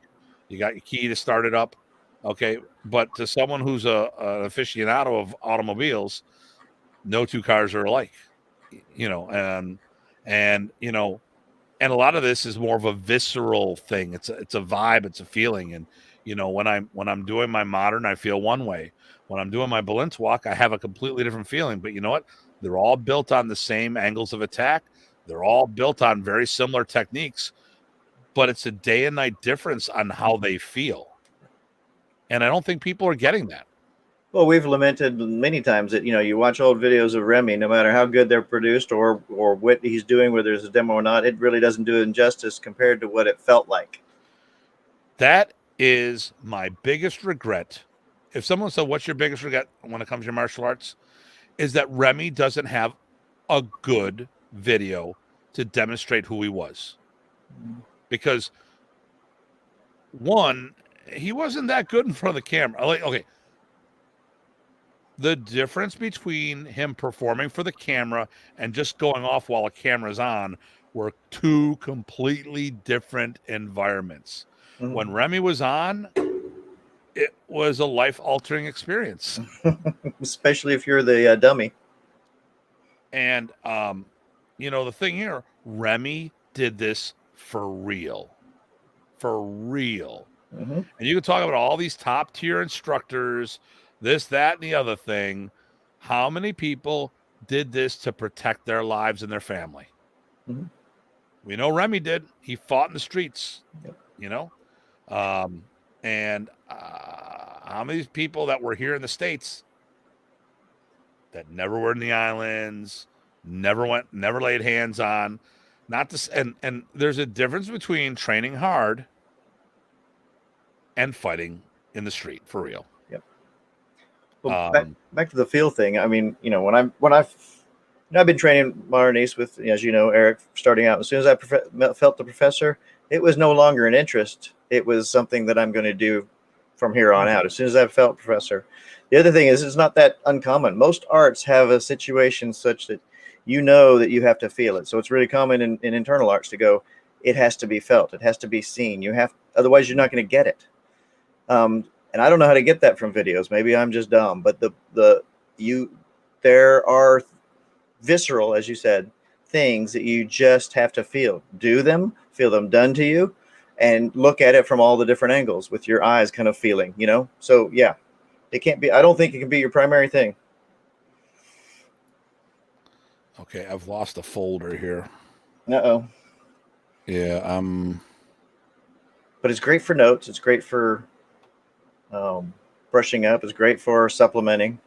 You got your key to start it up. Okay, but to someone who's an aficionado of automobiles, no two cars are alike. And a lot of this is more of a visceral thing. It's a vibe. It's a feeling. And when I'm doing my modern, I feel one way. When I'm doing my Balance walk, I have a completely different feeling. But you know what? They're all built on the same angles of attack. They're all built on very similar techniques, but it's a day and night difference on how they feel. And I don't think people are getting that. Well, we've lamented many times that, you watch old videos of Remy, no matter how good they're produced or what he's doing, whether it's a demo or not, it really doesn't do it justice compared to what it felt like. That is my biggest regret. If someone said, what's your biggest regret when it comes to martial arts? Is that Remy doesn't have a good video to demonstrate who he was. Because one, he wasn't that good in front of the camera. Like, okay, the difference between him performing for the camera and just going off while a camera's on were two completely different environments. Mm-hmm. When Remy was on, it was a life-altering experience. Especially if you're the dummy. And, the thing here, Remy did this for real. For real. Mm-hmm. And you can talk about all these top-tier instructors, this, that, and the other thing. How many people did this to protect their lives and their family? Mm-hmm. We know Remy did. He fought in the streets, yep. And how many people that were here in the States that never were in the islands, never laid hands on, not this, and there's a difference between training hard and fighting in the street for real. Yep. Well, back to the feel thing. I mean, I've been training modern East with, as you know, Eric, starting out. As soon as I felt the professor, it was no longer an interest. It was something that I'm going to do from here on out. As soon as I felt professor. The other thing is, it's not that uncommon. Most arts have a situation such that that you have to feel it. So it's really common in internal arts to go, it has to be felt. It has to be seen. Otherwise you're not going to get it. And I don't know how to get that from videos. Maybe I'm just dumb, but there are visceral, as you said, things that you just have to feel. Do them, feel them done to you, and look at it from all the different angles with your eyes kind of feeling, So yeah, I don't think it can be your primary thing. Okay, I've lost a folder here. Uh-oh. Yeah, But it's great for notes. It's great for brushing up. It's great for supplementing.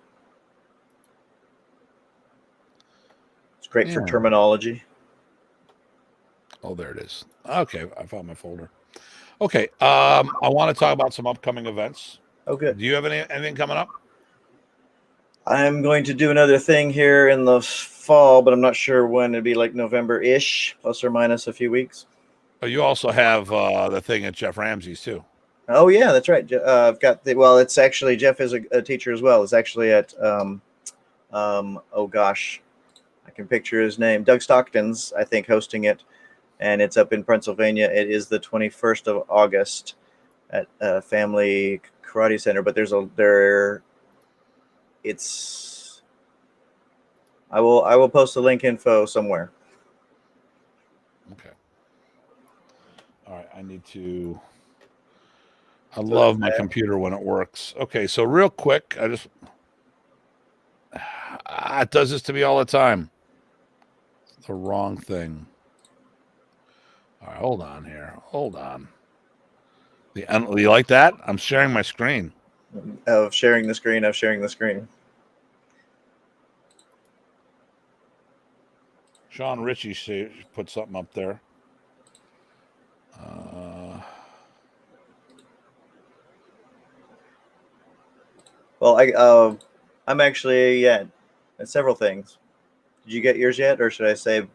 Great for terminology. Oh, there it is. Okay, I found my folder. Okay, I want to talk about some upcoming events. Oh, good. Do you have anything coming up? I'm going to do another thing here in the fall, but I'm not sure when. It'd be like November-ish, plus or minus a few weeks. Oh, you also have the thing at Jeff Ramsey's too. Oh yeah, that's right. I've got it's actually Jeff is a teacher as well. It's actually at oh gosh, I can picture his name. Doug Stockton's, I think, hosting it, and it's up in Pennsylvania. It is the 21st of August at Family Karate Center. But it's. I will post the link info somewhere. Okay. All right, I love my computer when it works. Okay, so real quick, it does this to me all the time. It's the wrong thing. All right, hold on here. Hold on. You like that? I'm sharing my screen. Of sharing the screen. Sean Ritchie put something up there. Well, I'm actually at several things. Did you get yours yet, or should I say?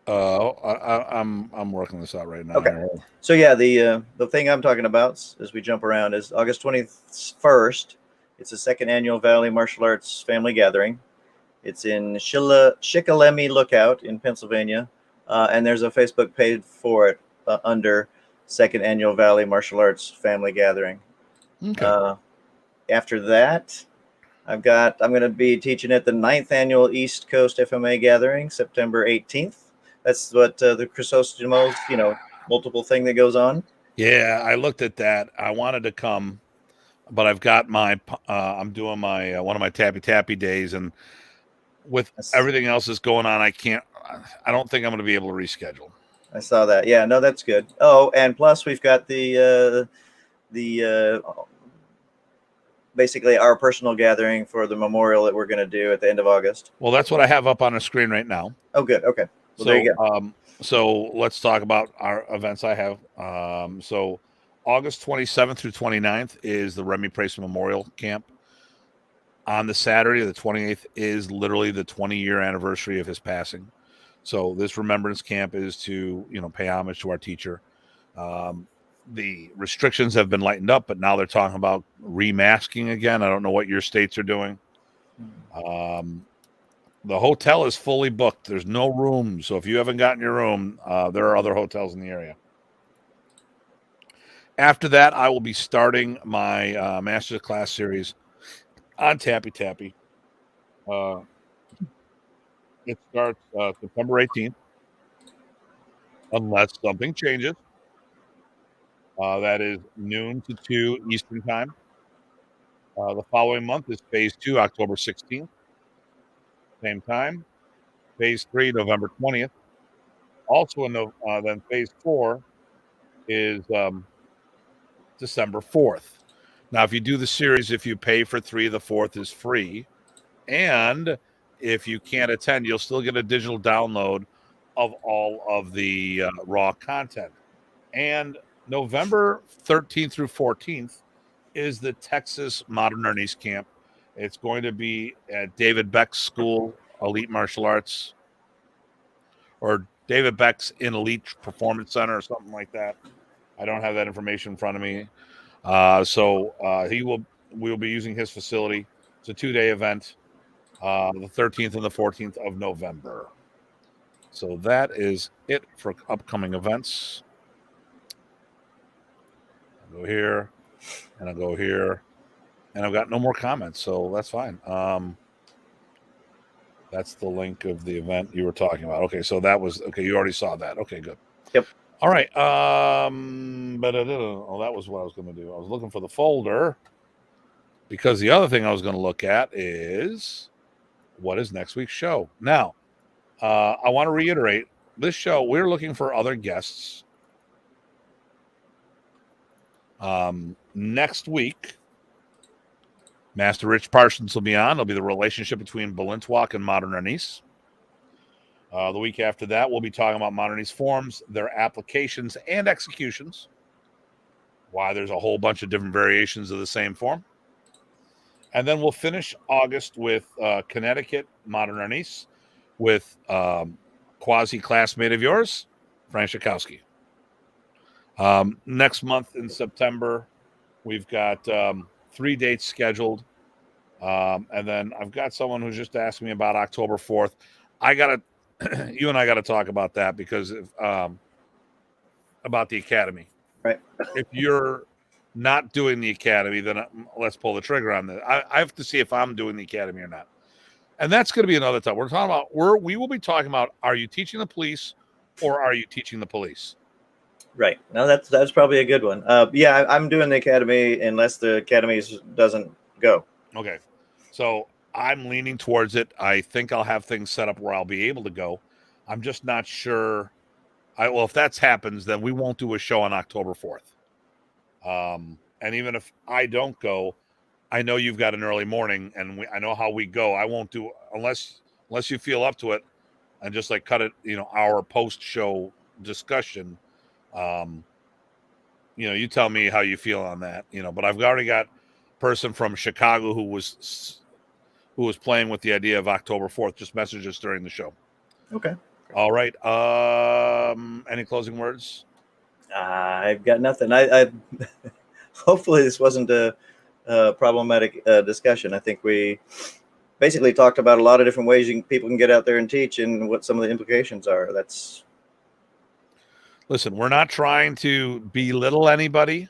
I'm working this out right now. Okay. Here. So yeah, the thing I'm talking about as we jump around is August 21st. It's the second annual Valley Martial Arts Family Gathering. It's in Shikellamy Lookout in Pennsylvania, and there's a Facebook page for it under Second Annual Valley Martial Arts Family Gathering. Okay. After that, I'm going to be teaching at the 9th Annual East Coast FMA Gathering, September 18th. That's what the Chrysostomos, multiple thing that goes on. Yeah, I looked at that. I wanted to come, but I've got I'm doing my one of my tappy days, and with everything else that's going on, I don't think I'm going to be able to reschedule. I saw that. Yeah, no, that's good. Oh, and plus we've got the basically our personal gathering for the memorial that we're going to do at the end of August. Well, that's what I have up on the screen right now. Oh, good. Okay. Well, there you go. So let's talk about our events I have. So August 27th through 29th is the Remy Price Memorial Camp. On the Saturday, the 28th, is literally the 20-year anniversary of his passing. So this remembrance camp is to, pay homage to our teacher. The restrictions have been lightened up, but now they're talking about remasking again. I don't know what your states are doing. The hotel is fully booked. There's no room. So if you haven't gotten your room, there are other hotels in the area. After that, I will be starting my master's class series on Tappy Tappy. It starts September 18th, unless something changes. That is noon to 2 Eastern time. The following month is phase 2, October 16th. Same time. Phase 3, November 20th. Also, then phase 4 is December 4th. Now, if you do the series, if you pay for 3, the 4th is free. And if you can't attend, you'll still get a digital download of all of the raw content. And November 13th through 14th is the Texas Modern Ernie's Camp. It's going to be at David Beck's School, Elite Martial Arts, or David Beck's in Elite Performance Center or something like that. I don't have that information in front of me. We'll be using his facility. It's a 2-day event, the 13th and the 14th of November. So that is it for upcoming events. I'll go here, and I'll go here, and I've got no more comments, so that's fine. That's the link of the event you were talking about. Okay, so that was okay. You already saw that. Okay, good. Yep. All right. That was what I was going to do. I was looking for the folder because the other thing I was going to look at is what is next week's show. Now, I want to reiterate this show. We're looking for other guests. Next week, Master Rich Parsons will be on. It'll be the relationship between Balintawak and Modern Ernest. The week after that, we'll be talking about Modern Ernest forms, their applications and executions. Why there's a whole bunch of different variations of the same form. And then we'll finish August with Connecticut Modern Ernest with quasi-classmate of yours, Frank Schakowsky. Next month in September, we've got 3 dates scheduled. And then I've got someone who's just asked me about October 4th. You and I got to talk about that because about the Academy. Right. If you're not doing the Academy, then let's pull the trigger on that. I have to see if I'm doing the Academy or not. And that's going to be another time. We're talking about, we will be talking about, are you teaching the police or are you teaching the police? Right. No, that's probably a good one. Yeah, I'm doing the Academy unless the Academy doesn't go. Okay. So I'm leaning towards it. I think I'll have things set up where I'll be able to go. I'm just not sure. Well, if that happens, then we won't do a show on October 4th. And even if I don't go, I know you've got an early morning, and I know how we go. I won't do unless you feel up to it, and just like cut it, our post-show discussion. You tell me how you feel on that. But I've already got a person from Chicago who was playing with the idea of October 4th. Just messages during the show. Okay. All right. Any closing words? I've got nothing. I hopefully this wasn't a problematic discussion. I think we basically talked about a lot of different ways people can get out there and teach and what some of the implications are. Listen, we're not trying to belittle anybody,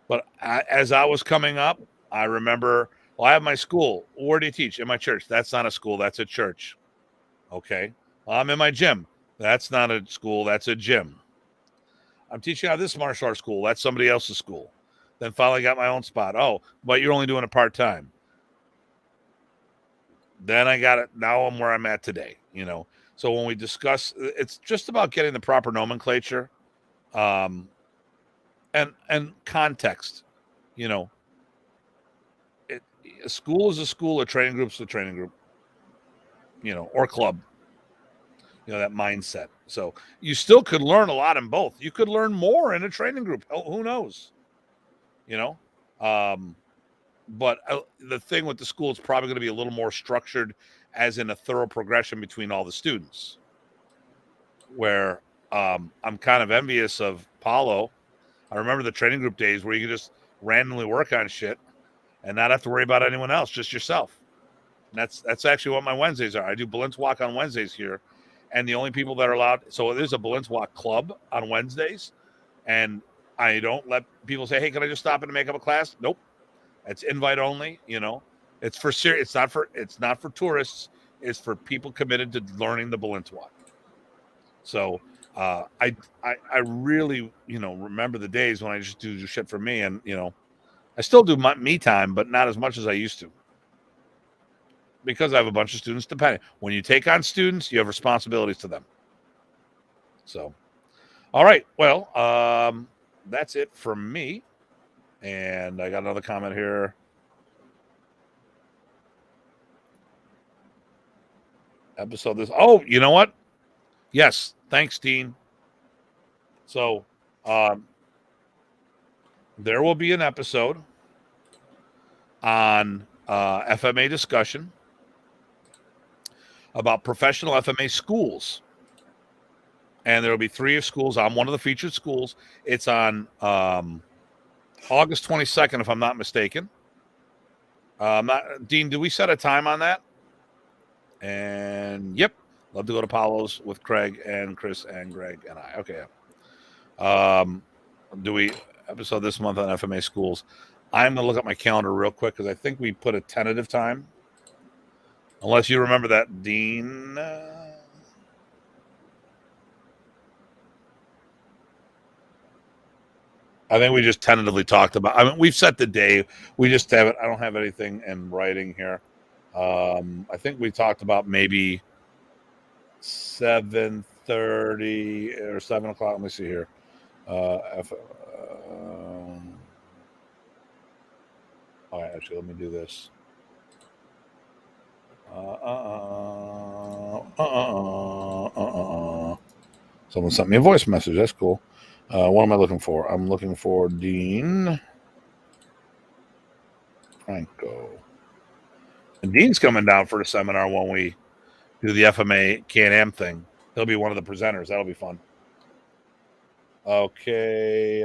but as I was coming up, I remember, I have my school. Where do you teach? In my church. That's not a school. That's a church. Okay. I'm in my gym. That's not a school. That's a gym. I'm teaching at this martial arts school. That's somebody else's school. Then finally got my own spot. Oh, but you're only doing it part-time. Then I got it. Now I'm where I'm at today, So when we discuss, it's just about getting the proper nomenclature and context. A school is a school, a training group's a training group, or club. That mindset. So you still could learn a lot in both. You could learn more in a training group. Who knows? But the thing with the school is probably going to be a little more structured, as in a thorough progression between all the students. Where I'm kind of envious of Paulo. I remember the training group days where you could just randomly work on shit and not have to worry about anyone else, just yourself. And that's actually what my Wednesdays are. I do Balintawak on Wednesdays here. And the only people that are allowed, so there's a Balintawak club on Wednesdays, and I don't let people say, "Hey, can I just stop in and make up a class?" Nope, it's invite only. It's for serious. It's not for tourists. It's for people committed to learning the Balintawak. So I really remember the days when I just do shit for me, and I still do my me time, but not as much as I used to. Because I have a bunch of students depending. When you take on students, you have responsibilities to them. So, all right. Well, that's it from me. And I got another comment here. Episode this. Oh, you know what? Yes. Thanks, Dean. So, there will be an episode on FMA discussion about professional FMA schools. And there will be 3 schools. I'm one of the featured schools. It's on August 22nd, if I'm not mistaken. Dean, do we set a time on that? And yep, love to go to Paulo's with Craig and Chris and Greg and I. Okay. Do we episode this month on FMA schools? I'm going to look at my calendar real quick because I think we put a tentative time. Unless you remember that, Dean. I think we just tentatively talked about. I mean, we've set the day. We just haven't. I don't have anything in writing here. I think we talked about maybe 7:30 or 7 o'clock. Let me see here. All right, actually, let me do this. Someone sent me a voice message. That's cool. What am I looking for? I'm looking for Dean Franco. And Dean's coming down for the seminar when we do the FMA Can-Am thing. He'll be one of the presenters. That'll be fun. Okay.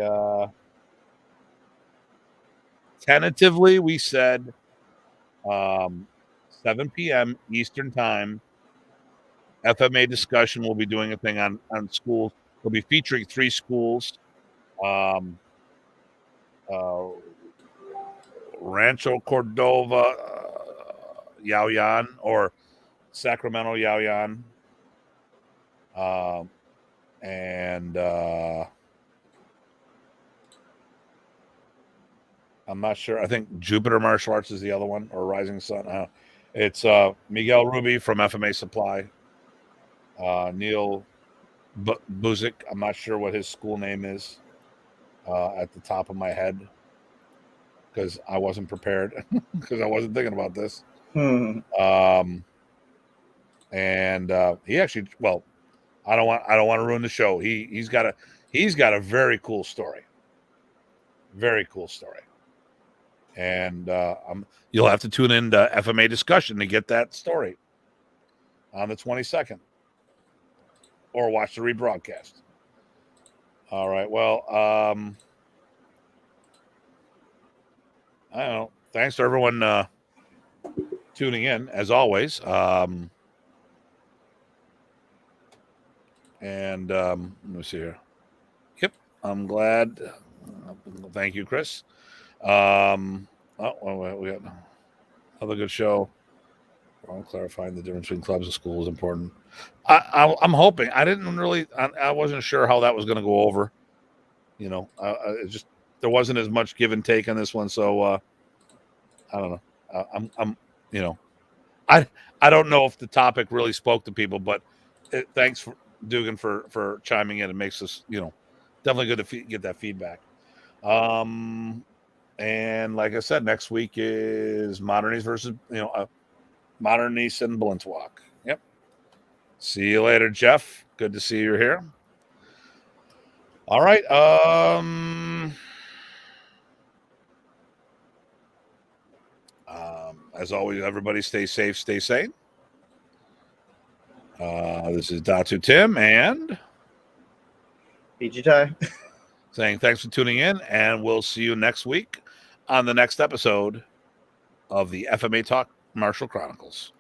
Tentatively, we said 7 p.m. Eastern Time. FMA discussion will be doing a thing on schools. We'll be featuring 3 schools. Rancho Cordova, Yaoyan, or Sacramento Yaoyan. And I'm not sure. I think Jupiter Martial Arts is the other one, or Rising Sun. It's Miguel Ruby from FMA Supply. Neil Buzik. I'm not sure what his school name is at the top of my head because I wasn't prepared because I wasn't thinking about this. And he actually, well, I don't want to ruin the show. He's got a very cool story. Very cool story. And you'll have to tune in to FMA discussion to get that story on the 22nd, or watch the rebroadcast. All right. Well, I don't know. Thanks to everyone tuning in as always. And let me see here. Yep, I'm glad. Thank you, Chris. We got another good show. Clarifying the difference between clubs and schools is important. I'm hoping. I didn't really. I wasn't sure how that was going to go over. You know, it just there wasn't as much give and take on this one. So I don't know. I'm. You know, I don't know if the topic really spoke to people, but thanks for Dugan for chiming in. It makes us, you know, definitely good to get that feedback. And like I said, next week is Modern East versus, you know, Modern East and Blintwalk. Yep. See you later, Jeff. Good to see you're here. All right. As always, everybody stay safe, stay sane. This is Datu Tim and PG Tye saying thanks for tuning in, and we'll see you next week on the next episode of the FMATalk Martial Chronicles.